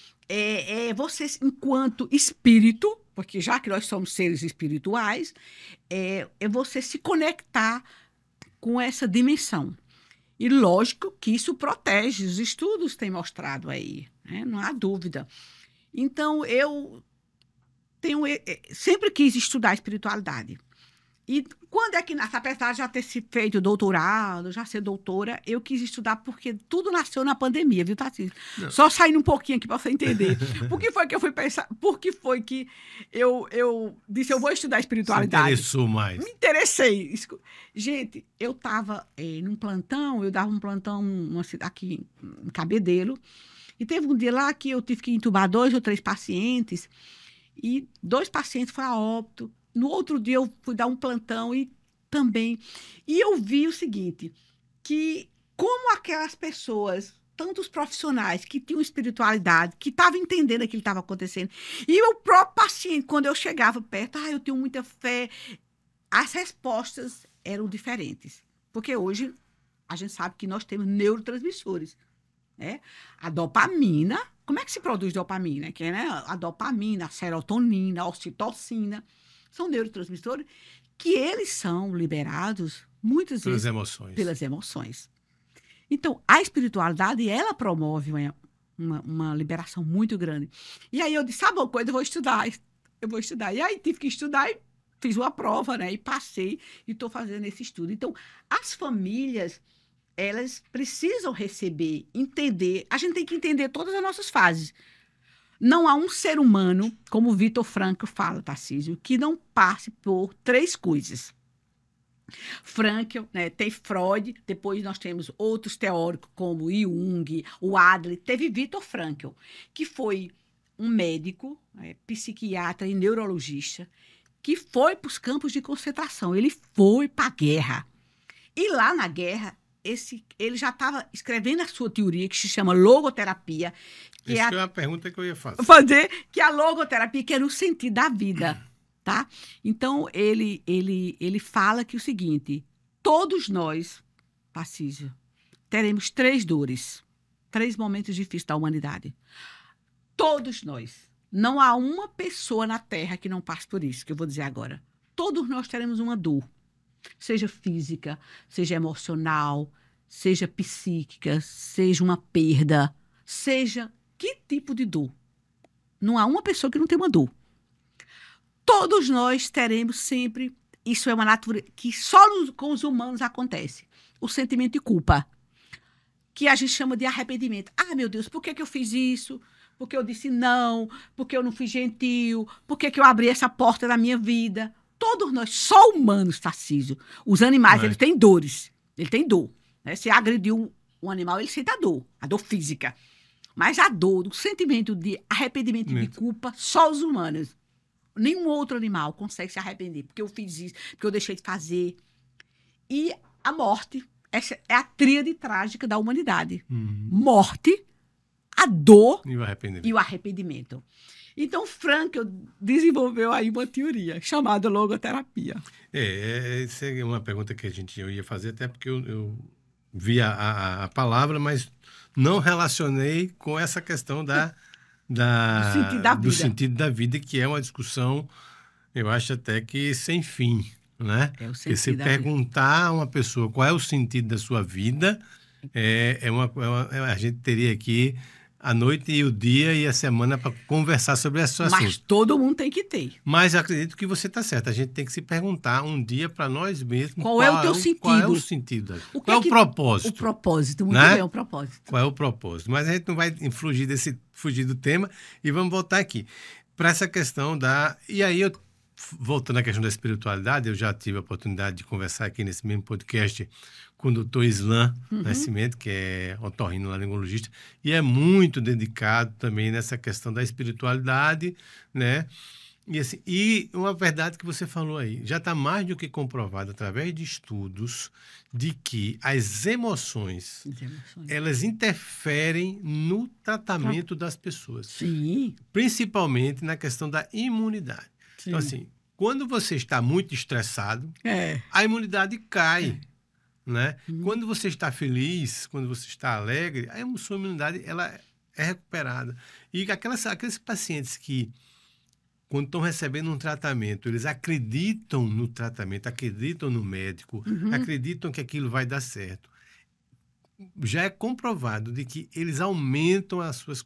Você, enquanto espírito, porque já que nós somos seres espirituais, é você se conectar com essa dimensão. E lógico que isso protege, os estudos têm mostrado aí, né? Não há dúvida. Então, eu sempre quis estudar espiritualidade. E quando é que nasce? Apesar de já ter se feito doutorado, já ser doutora, eu quis estudar porque tudo nasceu na pandemia, viu, Tarcísio? Só saindo um pouquinho aqui para você entender. Por que foi que eu fui pensar? Por que foi que eu disse, eu vou estudar espiritualidade? Se interessou mais. Me interessei. Gente, eu estava num plantão, eu dava um plantão aqui em Cabedelo, e teve um dia lá que eu tive que entubar 2 ou 3 pacientes, e 2 pacientes foram a óbito. No outro dia eu fui dar um plantão e eu vi o seguinte, que como aquelas pessoas, tantos profissionais que tinham espiritualidade, que estavam entendendo aquilo que estava acontecendo, e o próprio paciente, quando eu chegava perto, eu tenho muita fé, as respostas eram diferentes. Porque hoje a gente sabe que nós temos neurotransmissores. Né? A dopamina, como é que se produz dopamina? Que é, né? A dopamina, a serotonina, a ocitocina, são neurotransmissores que eles são liberados muitas vezes pelas emoções. Então, a espiritualidade, ela promove uma liberação muito grande. E aí eu disse, sabe uma coisa, eu vou estudar. E aí tive que estudar e fiz uma prova, né? E passei e estou fazendo esse estudo. Então, as famílias, elas precisam receber, entender. A gente tem que entender todas as nossas fases. Não há um ser humano, como o Viktor Frankl fala, Tarcísio, que não passe por 3 coisas. Frankl, né, tem Freud, depois nós temos outros teóricos como Jung, o Adler, teve Viktor Frankl, que foi um médico, psiquiatra e neurologista, que foi para os campos de concentração, ele foi para a guerra. E lá na guerra, ele já estava escrevendo a sua teoria, que se chama logoterapia. Essa é uma pergunta que eu ia fazer. Que é a logoterapia, que é no sentido da vida, tá? Então, ele fala que o seguinte, todos nós, Tarcísio, teremos 3 dores. 3 momentos difíceis da humanidade. Todos nós. Não há uma pessoa na Terra que não passe por isso, que eu vou dizer agora. Todos nós teremos uma dor. Seja física, seja emocional, seja psíquica, seja uma perda, seja que tipo de dor. Não há uma pessoa que não tenha uma dor. Todos nós teremos sempre, isso é uma natureza que só com os humanos acontece, o sentimento de culpa, que a gente chama de arrependimento. Ah, meu Deus, por que que eu fiz isso? Por que eu disse não? Por que eu não fui gentil? Por que que eu abri essa porta da minha vida? Todos nós, só humanos, Tarcísio. Os animais, eles têm dores. Ele tem dor. Né? Se agrediu um animal, ele sente a dor física. Mas a dor, o sentimento de arrependimento e de culpa, só os humanos. Nenhum outro animal consegue se arrepender. Porque eu fiz isso, porque eu deixei de fazer. E a morte, essa é a tríade trágica da humanidade. Morte, a dor e o arrependimento. Então, Frankl desenvolveu aí uma teoria chamada logoterapia. Essa é uma pergunta que eu ia fazer, até porque eu vi a palavra, mas não relacionei com essa questão do sentido da vida, que é uma discussão, eu acho até que sem fim, né? Porque se perguntar a uma pessoa qual é o sentido da sua vida, a gente teria aqui a noite e o dia e a semana para conversar sobre esse assunto. Mas todo mundo tem que ter. Mas acredito que você está certo. A gente tem que se perguntar um dia para nós mesmos qual é o teu sentido. Qual é o sentido? Qual é o propósito? O propósito, muito bem, o propósito. Qual é o propósito? Mas a gente não vai fugir do tema e vamos voltar aqui para essa questão da... E aí, voltando à questão da espiritualidade, eu já tive a oportunidade de conversar aqui nesse mesmo podcast com o Dr. Islan Nascimento, que é otorrinolaringologista, e é muito dedicado também nessa questão da espiritualidade, né? E, assim, e uma verdade que você falou aí, já está mais do que comprovado através de estudos de que as emoções. Elas interferem no tratamento das pessoas. Sim. Principalmente na questão da imunidade. Sim. Então, assim, quando você está muito estressado, a imunidade cai. Né? Quando você está feliz, quando você está alegre, a sua imunidade ela é recuperada. E aqueles pacientes que, quando estão recebendo um tratamento, eles acreditam no tratamento, acreditam no médico, acreditam que aquilo vai dar certo. Já é comprovado de que eles aumentam as suas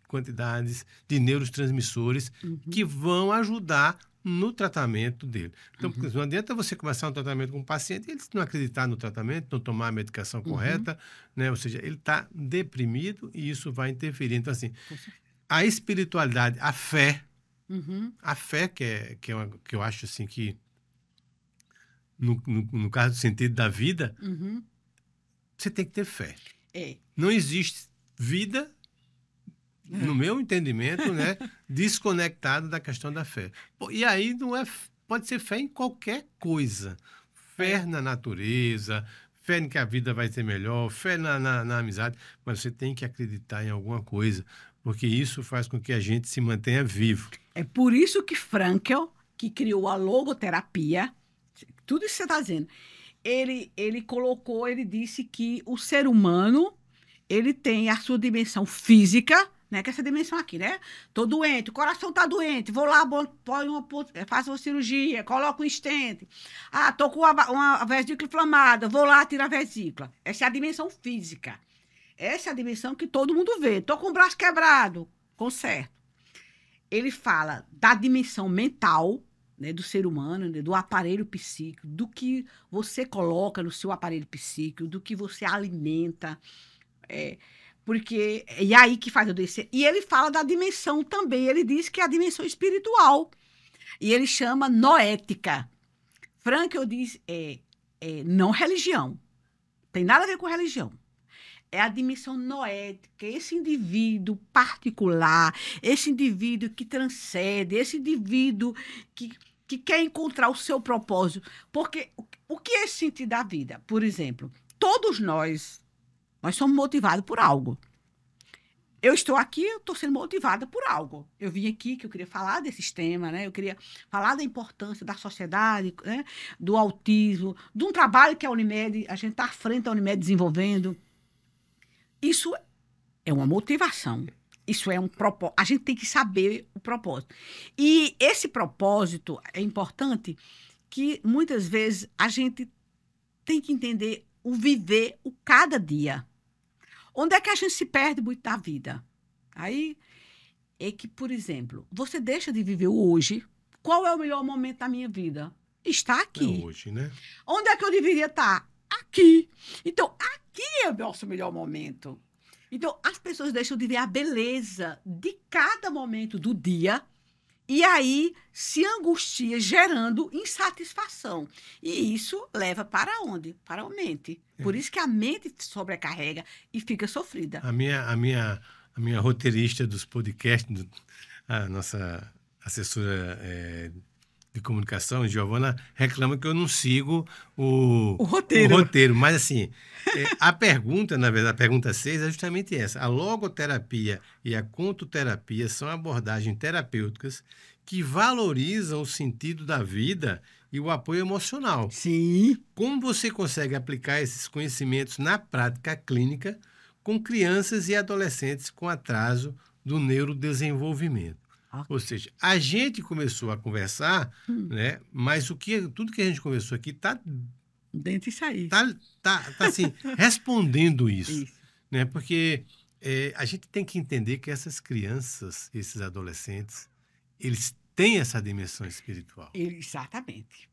quantidades de neurotransmissores que vão ajudar no tratamento dele. Então, porque não adianta você começar um tratamento com um paciente e ele não acreditar no tratamento, não tomar a medicação correta, né? Ou seja, ele está deprimido e isso vai interferir. Então, assim, a espiritualidade, a fé, que eu acho assim que, no caso do sentido da vida, você tem que ter fé. Não existe vida, no meu entendimento, né, desconectado da questão da fé. E aí pode ser fé em qualquer coisa. Fé na natureza, fé em que a vida vai ser melhor, fé na amizade, mas você tem que acreditar em alguma coisa, porque isso faz com que a gente se mantenha vivo. É por isso que Frankl, que criou a logoterapia, tudo isso que você está dizendo, ele disse que o ser humano, ele tem a sua dimensão física, né? Que é essa dimensão aqui, né? Tô doente, o coração tá doente, vou lá, faço uma cirurgia, coloco um stent. Ah, tô com uma vesícula inflamada, vou lá, tiro a vesícula. Essa é a dimensão física. Essa é a dimensão que todo mundo vê. Tô com o braço quebrado, conserto. Ele fala da dimensão mental, né, do ser humano, né, do aparelho psíquico, do que você coloca no seu aparelho psíquico, do que você alimenta, porque é aí que faz eu descer. E ele fala da dimensão também. Ele diz que é a dimensão espiritual. E ele chama noética. Frankl diz não religião. Tem nada a ver com religião. É a dimensão noética. Esse indivíduo particular, esse indivíduo que transcende, esse indivíduo que quer encontrar o seu propósito. Porque o que é esse sentido da vida? Por exemplo, todos nós somos motivados por algo. Eu estou aqui, eu estou sendo motivada por algo. Eu vim aqui que eu queria falar desse tema, né? Eu queria falar da importância da sociedade, né? Do autismo, de um trabalho que a Unimed, a gente está à frente da Unimed desenvolvendo. Isso É uma motivação. Isso é um propósito. A gente tem que saber o propósito. E esse propósito é importante que, muitas vezes, a gente tem que entender o viver o cada dia. Onde é que a gente se perde muito da vida? Aí é que, por exemplo, você deixa de viver o hoje. Qual é o melhor momento da minha vida? Está aqui. É hoje, né? Onde é que eu deveria estar? Aqui. Então, aqui é o nosso melhor momento. Então, as pessoas deixam de ver a beleza de cada momento do dia e aí se angustia, gerando insatisfação. E isso leva para onde? Para a mente. Por isso que a mente sobrecarrega e fica sofrida. A minha roteirista dos podcasts, a nossa assessora de comunicação, Giovana, reclama que eu não sigo o roteiro. Mas, assim, a pergunta, na verdade, a pergunta 6 é justamente essa. A logoterapia e a contoterapia são abordagens terapêuticas que valorizam o sentido da vida e o apoio emocional. Sim. Como você consegue aplicar esses conhecimentos na prática clínica com crianças e adolescentes com atraso do neurodesenvolvimento? Ou seja, a gente começou a conversar, né? Mas tudo que a gente conversou aqui está dentro disso aí. Tá assim, respondendo isso. Né? Porque a gente tem que entender que essas crianças, esses adolescentes, eles têm essa dimensão espiritual. Exatamente.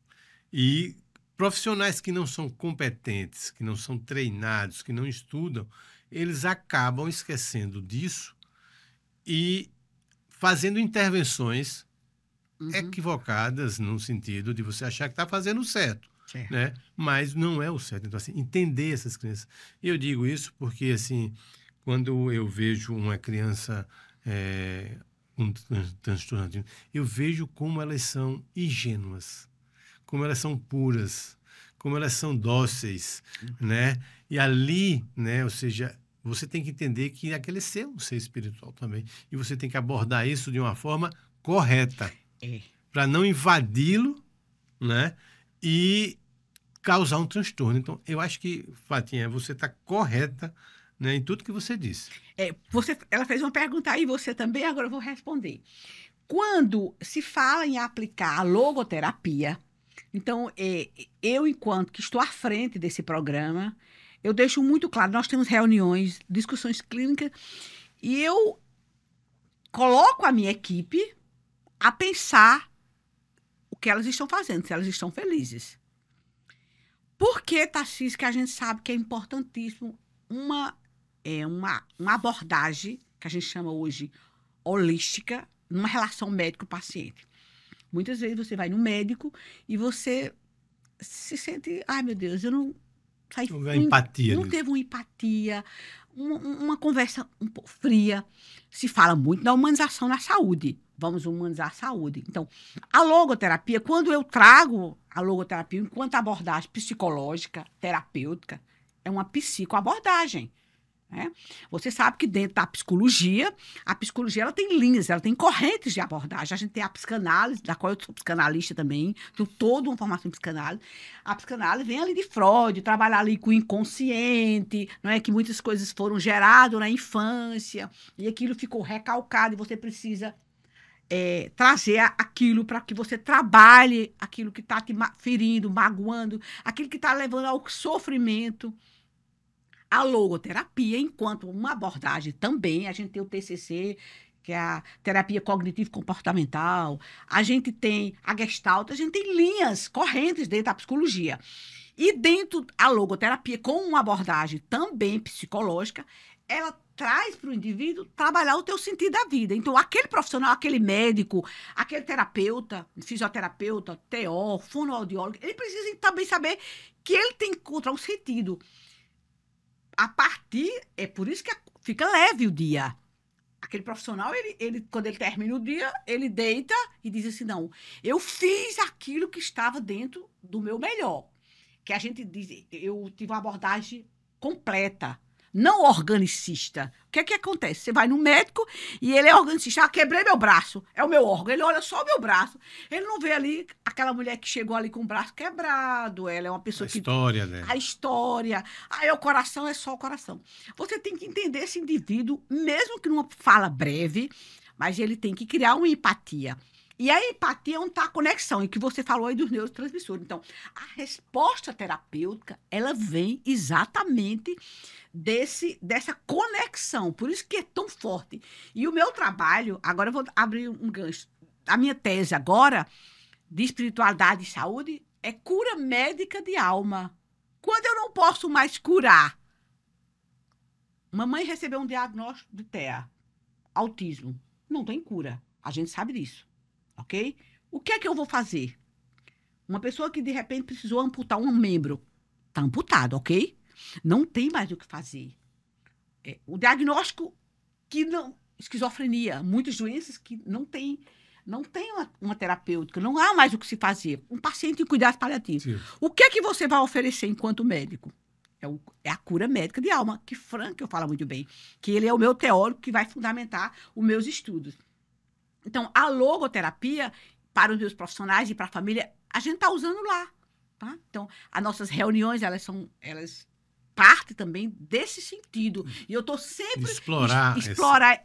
E profissionais que não são competentes, que não são treinados, que não estudam, eles acabam esquecendo disso e fazendo intervenções equivocadas no sentido de você achar que está fazendo o certo, né? Mas não é o certo. Então, assim, entender essas crianças. Eu digo isso porque, assim, quando eu vejo uma criança com transtorno, eu vejo como elas são ingênuas, como elas são puras, como elas são dóceis, né? E ali, né? Ou seja, você tem que entender que aquele é um ser espiritual também. E você tem que abordar isso de uma forma correta. Para não invadi-lo, né? E causar um transtorno. Então, eu acho que, Fatinha, você está correta, né, em tudo que você disse. Ela fez uma pergunta aí, você também, agora eu vou responder. Quando se fala em aplicar a logoterapia, então, eu, enquanto que estou à frente desse programa, eu deixo muito claro, nós temos reuniões, discussões clínicas, e eu coloco a minha equipe a pensar o que elas estão fazendo, se elas estão felizes. Por que, Tarcísio, que a gente sabe que é importantíssimo uma abordagem, que a gente chama hoje holística, numa relação médico-paciente? Muitas vezes você vai no médico e você se sente, ai meu Deus, eu não... Não teve uma empatia, uma conversa um pouco fria. Se fala muito da humanização na saúde. Vamos humanizar a saúde. Então, a logoterapia, quando eu trago a logoterapia enquanto abordagem psicológica, terapêutica, é uma psicoabordagem. Né? Você sabe que dentro da psicologia, a psicologia ela tem linhas, ela tem correntes de abordagem. A gente tem a psicanálise, da qual eu sou psicanalista também, tenho toda uma formação em psicanálise. A psicanálise vem ali de Freud, trabalhar ali com o inconsciente, não é? Que muitas coisas foram geradas na infância e aquilo ficou recalcado e você precisa trazer aquilo para que você trabalhe aquilo que está te ferindo, magoando, aquilo que está levando ao sofrimento. A logoterapia, enquanto uma abordagem também, a gente tem o TCC, que é a terapia cognitivo-comportamental, a gente tem a Gestalt, a gente tem linhas, correntes dentro da psicologia. E dentro da logoterapia, com uma abordagem também psicológica, ela traz para o indivíduo trabalhar o teu sentido da vida. Então, aquele profissional, aquele médico, aquele terapeuta, fisioterapeuta, TO, fonoaudiólogo, ele precisa também saber que ele tem que encontrar um sentido. A partir, é por isso que fica leve o dia. Aquele profissional, quando ele termina o dia, ele deita e diz assim, não, eu fiz aquilo que estava dentro do meu melhor. Que a gente diz, eu tive uma abordagem completa. não organicista. O que é que acontece? Você vai no médico e ele é organicista. Ah, quebrei meu braço, é o meu órgão. Ele olha só o meu braço. Ele não vê ali aquela mulher que chegou ali com o braço quebrado. Ela é uma pessoa que... História, né? A história. Ah, é o coração, é só o coração. Você tem que entender esse indivíduo, mesmo que numa fala breve, mas ele tem que criar uma empatia. E a empatia é onde está a conexão, e que você falou aí dos neurotransmissores. Então, a resposta terapêutica, ela vem exatamente dessa conexão. Por isso que é tão forte. E o meu trabalho, agora eu vou abrir um gancho. A minha tese agora, de espiritualidade e saúde, é cura médica de alma. Quando eu não posso mais curar. Mamãe recebeu um diagnóstico de TEA, autismo. Não tem cura. A gente sabe disso. Ok? O que é que eu vou fazer? Uma pessoa que de repente precisou amputar um membro. Está amputado, ok? Não tem mais o que fazer. O diagnóstico que não... Esquizofrenia, muitas doenças que não tem uma terapêutica, não há mais o que se fazer. Um paciente em cuidados paliativos. Sim. O que é que você vai oferecer enquanto médico? É a cura médica de alma, que Frankl fala muito bem, que ele é o meu teórico que vai fundamentar os meus estudos. Então, a logoterapia, para os meus profissionais e para a família, a gente está usando lá. Tá? Então, as nossas reuniões, elas partem também desse sentido. E eu estou sempre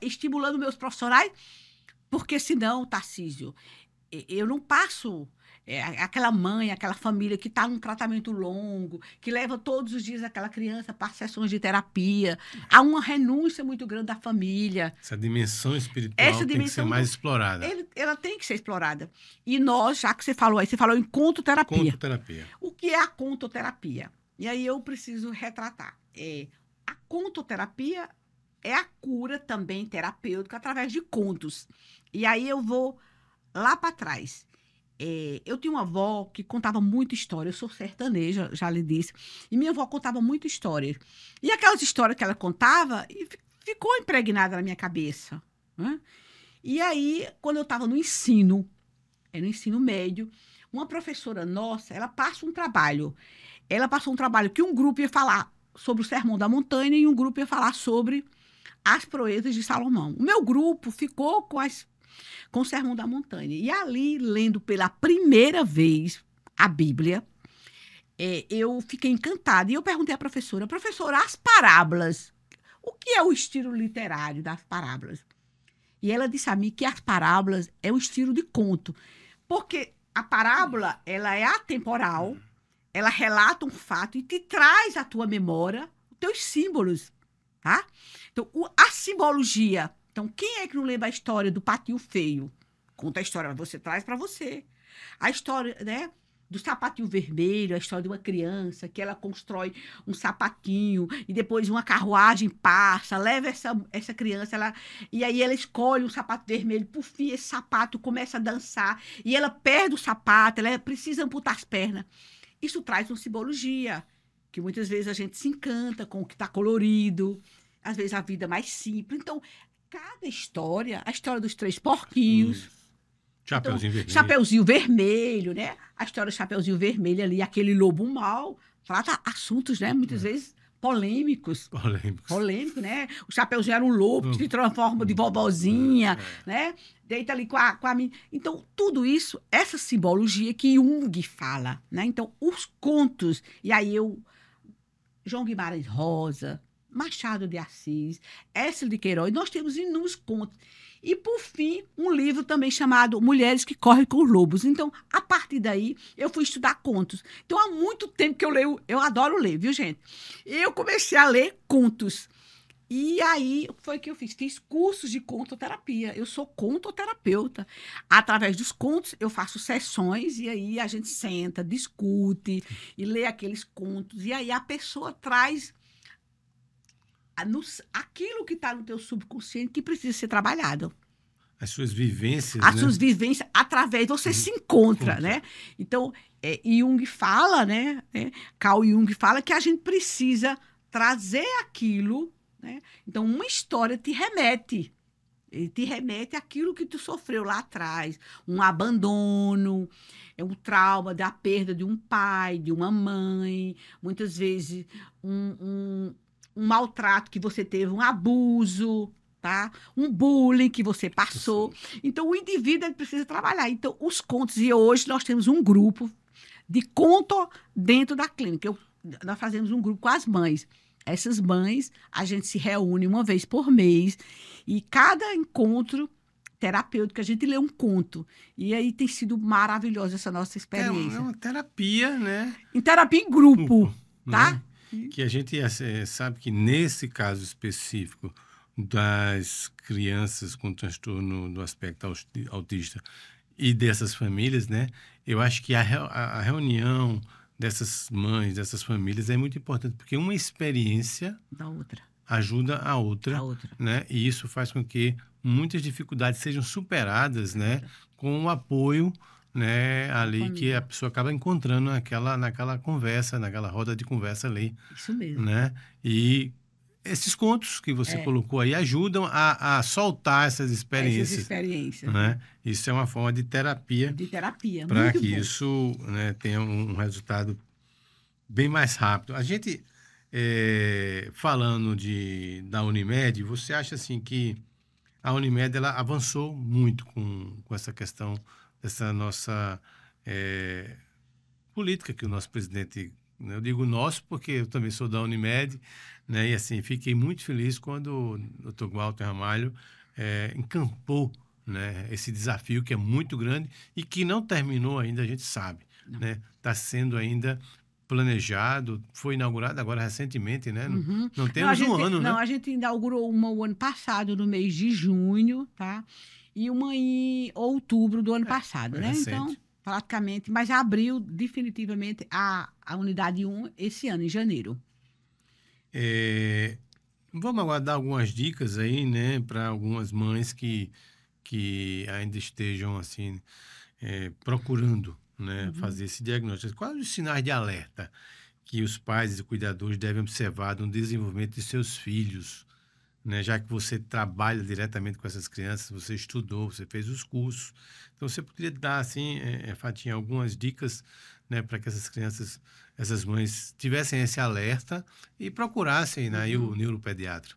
estimulando meus profissionais, porque senão, Tarcísio, eu não passo... aquela mãe, aquela família que está num tratamento longo, que leva todos os dias aquela criança para sessões de terapia. Há uma renúncia muito grande da família. Essa dimensão espiritual tem que ser mais explorada. Ela tem que ser explorada. E nós, já que você falou em contoterapia. Contoterapia. O que é a contoterapia? E aí eu preciso retratar. A contoterapia é a cura também terapêutica através de contos. E aí eu vou lá para trás. Eu tinha uma avó que contava muita história. Eu sou sertaneja, já lhe disse. E minha avó contava muita história. E aquelas histórias que ela contava ficou impregnada na minha cabeça. Né? E aí, quando eu estava no ensino médio, uma professora nossa, ela passou um trabalho. Ela passou um trabalho que um grupo ia falar sobre o Sermão da Montanha e um grupo ia falar sobre as proezas de Salomão. O meu grupo ficou com o Sermão da Montanha. E ali, lendo pela primeira vez a Bíblia, eu fiquei encantada. E eu perguntei à professora, as parábolas, o que é o estilo literário das parábolas? E ela disse a mim que as parábolas é o estilo de conto. Porque a parábola, ela é atemporal, ela relata um fato e te traz à tua memória os teus símbolos, tá? Então, a simbologia... Então, quem é que não lembra a história do patinho feio? Conta a história, você traz para você. A história, né, do sapatinho vermelho, a história de uma criança que ela constrói um sapatinho e depois uma carruagem passa, leva essa criança, e aí ela escolhe um sapato vermelho. Por fim, esse sapato começa a dançar e ela perde o sapato, ela precisa amputar as pernas. Isso traz uma simbologia, que muitas vezes a gente se encanta com o que está colorido, às vezes a vida é mais simples. Então, cada história, a história dos 3 porquinhos. Chapeuzinho vermelho. Chapeuzinho vermelho, né? A história do Chapeuzinho Vermelho ali, aquele lobo mau, trata assuntos, né? Muitas vezes polêmicos. Polêmico, né? O Chapeuzinho era um lobo que se transforma de vovozinha, né? Deita ali com a menina. Então, tudo isso, essa simbologia que Jung fala, né? Então, os contos, e aí João Guimarães Rosa, Machado de Assis, Écile de Queiroz, nós temos inúmeros contos. E, por fim, um livro também chamado Mulheres que Correm com os Lobos. Então, a partir daí, eu fui estudar contos. Então, há muito tempo que eu leio, eu adoro ler, viu, gente? Eu comecei a ler contos. E aí, foi que eu fiz? Fiz cursos de contoterapia. Eu sou contoterapeuta. Através dos contos, eu faço sessões e aí a gente senta, discute e lê aqueles contos. E aí a pessoa traz aquilo que está no teu subconsciente que precisa ser trabalhado. As suas vivências, As suas vivências, através, você se encontra, né? Então, Jung fala, né? Carl Jung fala que a gente precisa trazer aquilo, né? Então, uma história te remete àquilo que tu sofreu lá atrás. Um abandono, um trauma da perda de um pai, de uma mãe, muitas vezes um maltrato que você teve, um abuso, tá? Um bullying que você passou. Então, o indivíduo ele precisa trabalhar. Então, os contos, e hoje nós temos um grupo de conto dentro da clínica. Nós fazemos um grupo com as mães. Essas mães, a gente se reúne uma vez por mês e cada encontro terapêutico, a gente lê um conto. E aí tem sido maravilhosa essa nossa experiência. É uma terapia, né? Em terapia em grupo, tá? Né? Que a gente sabe que nesse caso específico das crianças com transtorno do aspecto autista e dessas famílias, né? Eu acho que a reunião dessas mães, dessas famílias é muito importante, porque uma experiência Da outra. ajuda a outra, né? E isso faz com que muitas dificuldades sejam superadas, né? Com o apoio, né? Ali que a pessoa acaba encontrando naquela conversa, naquela roda de conversa ali. Isso mesmo. Né? E esses contos que você colocou aí ajudam a soltar essas experiências. Né? Isso é uma forma de terapia. Para que isso, né, tenha um resultado bem mais rápido. A gente, falando da Unimed, você acha assim que a Unimed ela avançou muito com essa questão dessa nossa política que o nosso presidente, né, eu digo nosso porque eu também sou da Unimed, né, e assim, fiquei muito feliz quando o Dr. Walter Ramalho encampou, né, esse desafio que é muito grande e que não terminou ainda, a gente sabe. Né? Está sendo ainda planejado, foi inaugurado agora recentemente, né? Uhum. Não temos um ano, né? Não, a gente inaugurou uma o ano passado, no mês de junho, tá? E uma em outubro do ano passado, né? Recente. Então, praticamente, mas abriu definitivamente a unidade 1 esse ano, em janeiro. Vamos aguardar algumas dicas aí, né? Para algumas mães que ainda estejam, assim, procurando, né, fazer esse diagnóstico. Quais os sinais de alerta que os pais e cuidadores devem observar no desenvolvimento de seus filhos, né? Já que você trabalha diretamente com essas crianças, você estudou, você fez os cursos, então você poderia dar, assim, Fatinha, algumas dicas, né, para que essas crianças, essas mães tivessem esse alerta e procurassem, né, o neuropediatra.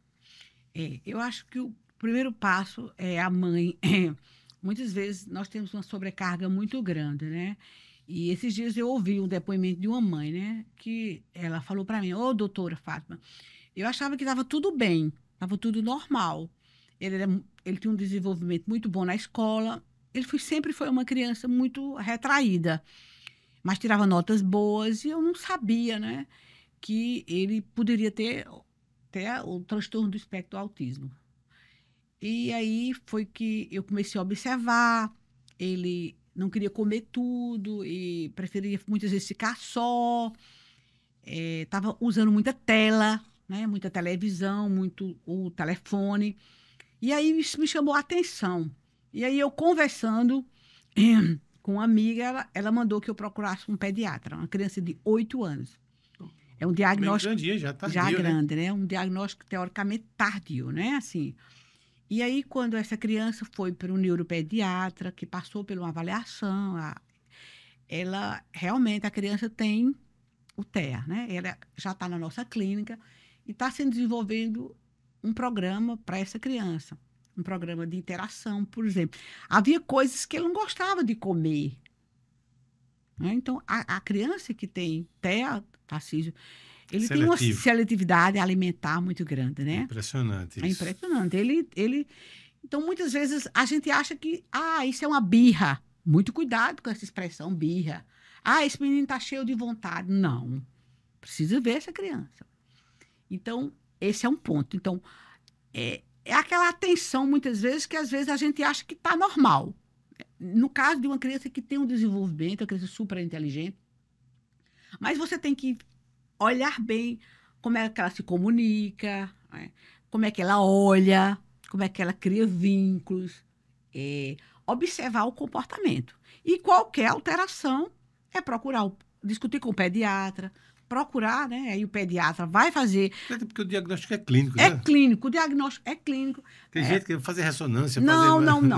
Eu acho que o primeiro passo é a mãe. Muitas vezes nós temos uma sobrecarga muito grande, né? E esses dias eu ouvi um depoimento de uma mãe, né? Que ela falou para mim: ô, doutora Fátima, eu achava que estava tudo bem, estava tudo normal. Ele tinha um desenvolvimento muito bom na escola, sempre foi uma criança muito retraída, mas tirava notas boas e eu não sabia, né? Que ele poderia ter o transtorno do espectro do autismo. E aí foi que eu comecei a observar, ele não queria comer tudo e preferia muitas vezes ficar só, estava usando muita tela, né, muita televisão, muito o telefone. E aí isso me chamou a atenção. E aí eu conversando com uma amiga, ela mandou que eu procurasse um pediatra, uma criança de 8 anos. É um diagnóstico... Bem grandinho, já tardio, já grande, né? Um diagnóstico teoricamente tardio, né? Assim... E aí, quando essa criança foi para um neuropediatra, que passou por uma avaliação, realmente, a criança tem o TEA, né? Ela já está na nossa clínica e está sendo desenvolvendo um programa para essa criança. Um programa de interação, por exemplo. Havia coisas que ele não gostava de comer. Né? Então, a criança que tem TEA, Tarcísio, ele tem uma seletividade alimentar muito grande, né? Impressionante isso. É impressionante. Então, muitas vezes, a gente acha que isso é uma birra. Muito cuidado com essa expressão, birra. Esse menino está cheio de vontade. Não. Precisa ver essa criança. Então, esse é um ponto. Então, é aquela atenção, muitas vezes, que às vezes a gente acha que está normal. No caso de uma criança que tem um desenvolvimento, uma criança super inteligente, mas você tem que olhar bem como é que ela se comunica, né? Como é que ela olha, como é que ela cria vínculos, observar o comportamento. E qualquer alteração é procurar discutir com o pediatra procurar, né? Aí o pediatra vai fazer. Até porque o diagnóstico é clínico, É né? clínico, o diagnóstico é clínico. Tem gente que vai fazer ressonância, Não, fazer...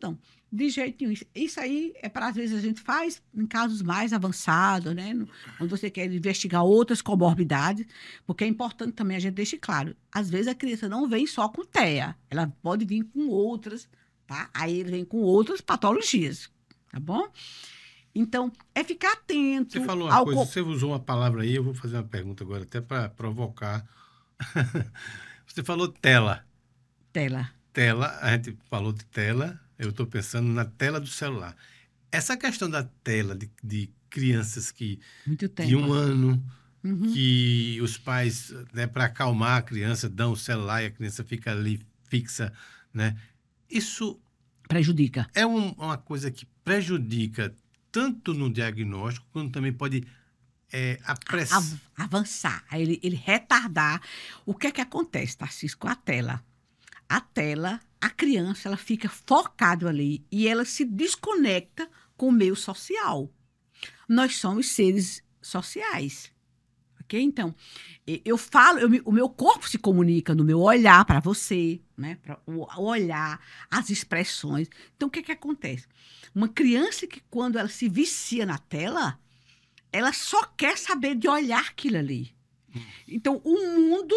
não. De jeito nenhum. Isso aí é para, às vezes, a gente faz em casos mais avançados, né? Quando você quer investigar outras comorbidades, porque é importante também a gente deixar claro. Às vezes a criança não vem só com TEA, ela pode vir com outras, tá? Aí ele vem com outras patologias, tá bom? Então, é ficar atento. Você falou uma coisa, você usou uma palavra aí, eu vou fazer uma pergunta agora, até para provocar. Você falou tela. Tela. Tela, a gente falou de tela, eu estou pensando na tela do celular. Essa questão da tela de crianças Muito tempo. de 1 ano, que os pais, né, para acalmar a criança, dão o celular e a criança fica ali fixa, né? Isso prejudica. É uma coisa que prejudica tanto no diagnóstico, quanto também pode avançar, ele retardar. O que é que acontece, Tarcísio, com a tela? A tela, a criança, ela fica focada ali e ela se desconecta com o meio social. Nós somos seres sociais, ok? Então, eu falo, o meu corpo se comunica no meu olhar para você, né? Para o olhar, as expressões. Então, o que é que acontece? Uma criança que, quando ela se vicia na tela, ela só quer saber de olhar aquilo ali. Então, o mundo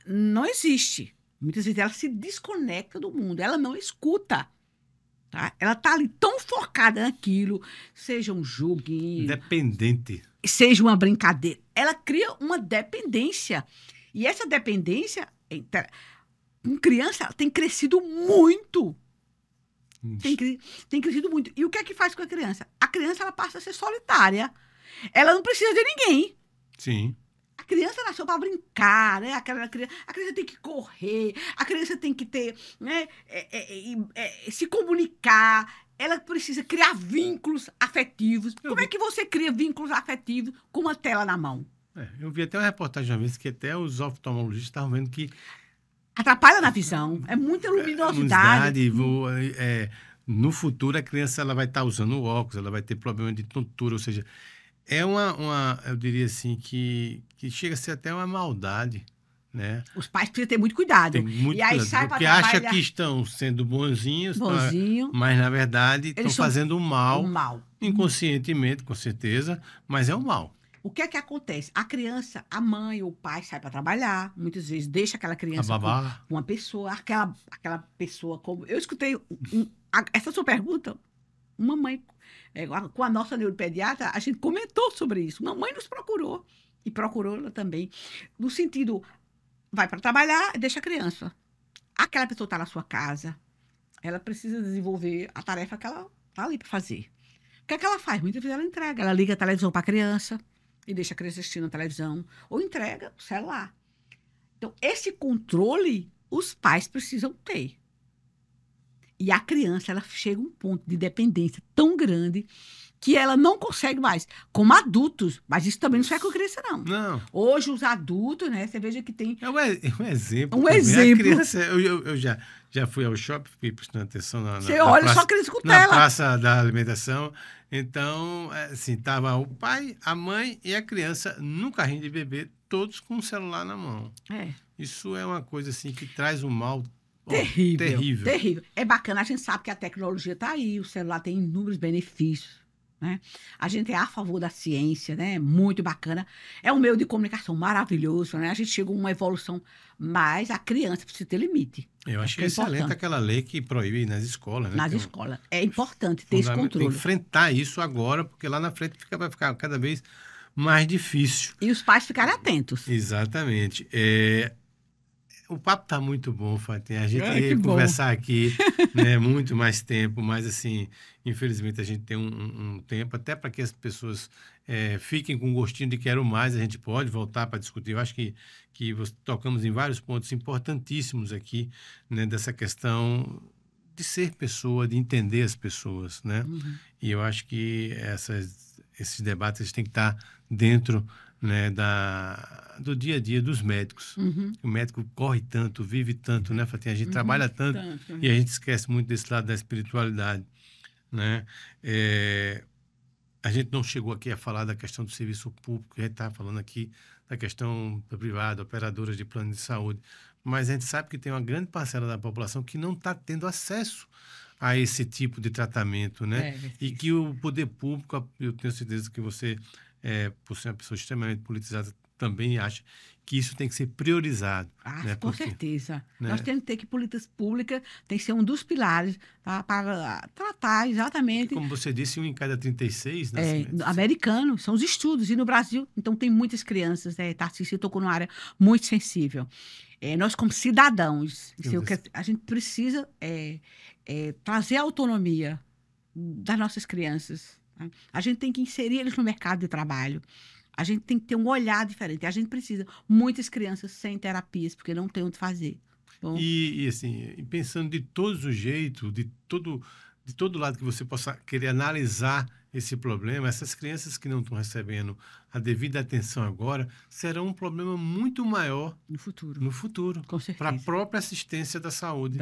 não existe. Muitas vezes ela se desconecta do mundo, ela não escuta. Tá? Ela está ali tão focada naquilo, seja um joguinho... Dependente. Seja uma brincadeira. Ela cria uma dependência. E essa dependência, com criança, ela tem crescido muito. Tem crescido muito. E o que é que faz com a criança? A criança, ela passa a ser solitária. Ela não precisa de ninguém. Sim. A criança nasceu para brincar, né? A criança tem que correr, a criança tem que ter, né? Se comunicar, ela precisa criar vínculos afetivos. Como é que você cria vínculos afetivos com uma tela na mão? Eu vi até uma reportagem uma vez que até os oftalmologistas estavam vendo que... atrapalha na visão, é muita luminosidade. No futuro, a criança ela vai estar usando óculos, ela vai ter problema de tontura, ou seja... eu diria assim, que chega a ser até uma maldade, né? Os pais precisam ter muito cuidado. Tem muito e aí cuidado, sai porque para acha que estão sendo bonzinhos, bonzinho, mas na verdade estão fazendo um mal, inconscientemente, com certeza, mas é um mal. O que é que acontece? A criança, a mãe ou o pai sai para trabalhar, muitas vezes deixa aquela criança com uma pessoa, aquela pessoa como... Eu escutei essa sua pergunta, uma mãe... com a nossa neuropediatra, a gente comentou sobre isso. Uma mãe nos procurou, e procurou ela também, no sentido, vai para trabalhar, deixa a criança. Aquela pessoa está na sua casa, ela precisa desenvolver a tarefa que ela está ali para fazer. O que é que ela faz? Muitas vezes ela entrega, ela liga a televisão para a criança, e deixa a criança assistindo a televisão, ou entrega o celular. Então, esse controle, os pais precisam ter. E a criança, ela chega a um ponto de dependência tão grande que ela não consegue mais. Como adultos, mas isso também não é com criança, não. Não. Hoje, os adultos, né? Você veja que tem... É um exemplo. Um exemplo. A criança, eu já fui ao shopping, fiquei prestando atenção Você olha praça, só a criança com na tela. praça da alimentação. Então, assim, tava o pai, a mãe e a criança no carrinho de bebê, todos com o celular na mão. Isso é uma coisa, assim, que traz um mal terrível. É bacana, a gente sabe que a tecnologia está aí, o celular tem inúmeros benefícios, né? A gente é a favor da ciência, né? Muito bacana. É um meio de comunicação maravilhoso, né? A gente chega a uma evolução, mas a criança precisa ter limite. Eu achei excelente aquela lei que proíbe nas escolas, né? Nas escolas. É importante ter esse controle. Tem que enfrentar isso agora, porque lá na frente vai ficar cada vez mais difícil. E os pais ficarem atentos. Exatamente. O papo está muito bom, Fátima. A gente ia conversar aqui, né, muito mais tempo, mas, assim, infelizmente, a gente tem um tempo, até para que as pessoas fiquem com gostinho de quero mais, a gente pode voltar para discutir. Eu acho que tocamos em vários pontos importantíssimos aqui, né, dessa questão de ser pessoa, de entender as pessoas, né? E eu acho que esses debates têm que estar dentro, né, do dia a dia dos médicos. O médico corre tanto, vive tanto, né, Fatinha? A gente trabalha tanto e a gente esquece muito desse lado da espiritualidade, né? A gente não chegou aqui a falar da questão do serviço público, a gente está falando aqui da questão privada, operadoras de plano de saúde, mas a gente sabe que tem uma grande parcela da população que não está tendo acesso a esse tipo de tratamento, né? E que o poder público, eu tenho certeza que você, por ser uma pessoa extremamente politizada, também acha que isso tem que ser priorizado. Né? Com certeza. Né? Nós temos que ter que políticas públicas tem que ser um dos pilares, tá, para tratar exatamente... Como você disse, 1 em cada 36 americanos, são os estudos. E no Brasil, então, tem muitas crianças. Tarcísio tocou numa área muito sensível. Nós, como cidadãos, a gente precisa trazer a autonomia das nossas crianças. Tá? A gente tem que inserir eles no mercado de trabalho. A gente tem que ter um olhar diferente. A gente precisa. Muitas crianças sem terapias, porque não tem onde fazer. Bom, assim, pensando de todos os jeitos, de todo lado que você possa querer analisar esse problema, essas crianças que não estão recebendo a devida atenção agora serão um problema muito maior no futuro, com certeza, para a própria assistência da saúde.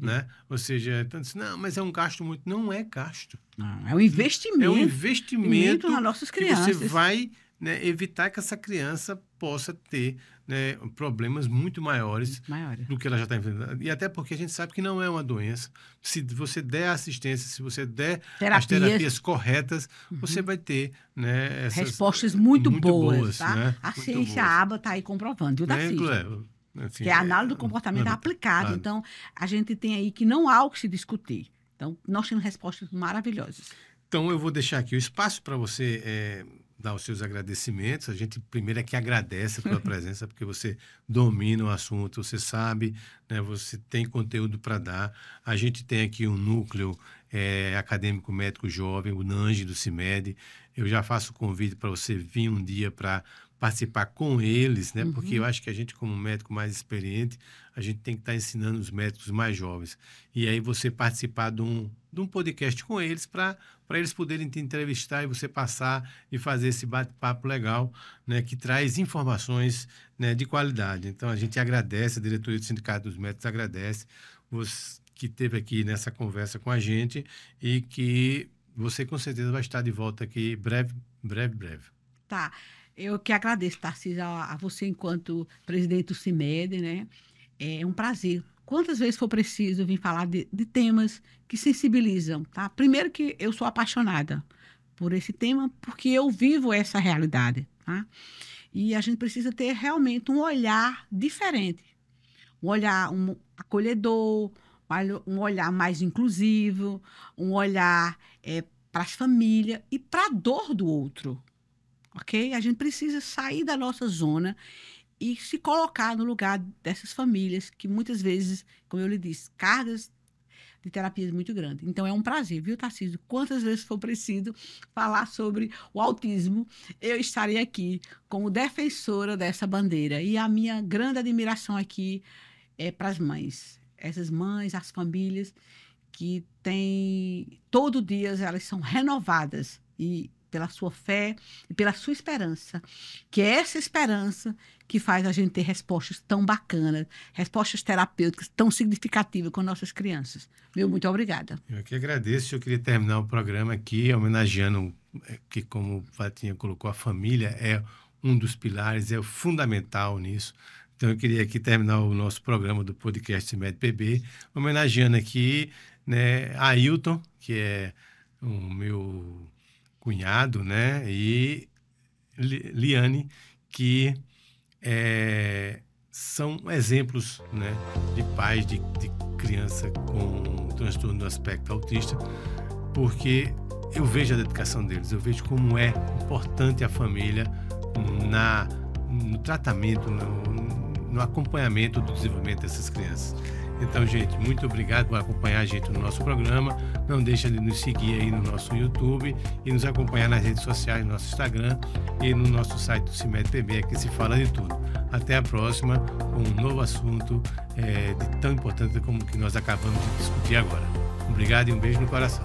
Né? Ou seja, então, não, mas é um gasto muito. Não é gasto. Não, é um investimento. É um investimento nas nossas crianças. Que você vai, né, evitar que essa criança possa ter, né, problemas muito maiores do que ela já está enfrentando. E até porque a gente sabe que não é uma doença. Se você der assistência, se você der as terapias corretas, você vai ter, né, essas respostas muito boas. Tá? Né? A ciência ABA está aí comprovando, viu, Tarcísio? Assim, que é a análise do comportamento aplicado. Então, a gente tem aí que não há o que se discutir. Então, nós temos respostas maravilhosas. Então, eu vou deixar aqui o espaço para você dar os seus agradecimentos. A gente primeiro é que agradece a tua presença, porque você domina o assunto, você sabe, né, você tem conteúdo para dar. A gente tem aqui um núcleo acadêmico médico jovem, o NANGE do CIMED. Eu já faço o convite para você vir um dia para participar com eles, né? Porque eu acho que a gente, como médico mais experiente, a gente tem que estar ensinando os médicos mais jovens. E aí você participar de um podcast com eles para eles poderem te entrevistar e você passar e fazer esse bate-papo legal, né? Que traz informações, né, de qualidade. Então, a gente agradece, a diretoria do Sindicato dos Médicos agradece você que esteve aqui nessa conversa com a gente e que você, com certeza, vai estar de volta aqui breve. Tá. Eu que agradeço, Tarcísio, a você enquanto presidente do CIMED, né? É um prazer. Quantas vezes for preciso vir falar de temas que sensibilizam, tá? Primeiro que eu sou apaixonada por esse tema, porque eu vivo essa realidade, tá? E a gente precisa ter realmente um olhar diferente. Um olhar acolhedor, um olhar mais inclusivo, um olhar para as famílias e para a dor do outro. Ok? A gente precisa sair da nossa zona e se colocar no lugar dessas famílias que muitas vezes, como eu lhe disse, cargas de terapias muito grandes. Então, é um prazer, viu, Tarcísio? Quantas vezes for preciso falar sobre o autismo, eu estarei aqui como defensora dessa bandeira. E a minha grande admiração aqui é para as mães. Essas mães, as famílias que têm... Todo dia elas são renovadas e pela sua fé e pela sua esperança, que é essa esperança que faz a gente ter respostas tão bacanas, respostas terapêuticas tão significativas com nossas crianças. Muito obrigada. Eu que agradeço. Eu queria terminar o programa aqui homenageando que, como o Fatinha colocou, a família é um dos pilares, é fundamental nisso. Então, eu queria aqui terminar o nosso programa do podcast CIMED PB, homenageando aqui, né, a Ailton, que é o meu cunhado, né, e Liane, que são exemplos, né, de pais de criança com transtorno do aspecto autista, porque eu vejo a dedicação deles, eu vejo como é importante a família no tratamento, no acompanhamento do desenvolvimento dessas crianças. Então, gente, muito obrigado por acompanhar a gente no nosso programa. Não deixa de nos seguir aí no nosso YouTube e nos acompanhar nas redes sociais, no nosso Instagram e no nosso site do CIMED PB, que se fala de tudo. Até a próxima, com um novo assunto de tão importante como o que nós acabamos de discutir agora. Obrigado e um beijo no coração.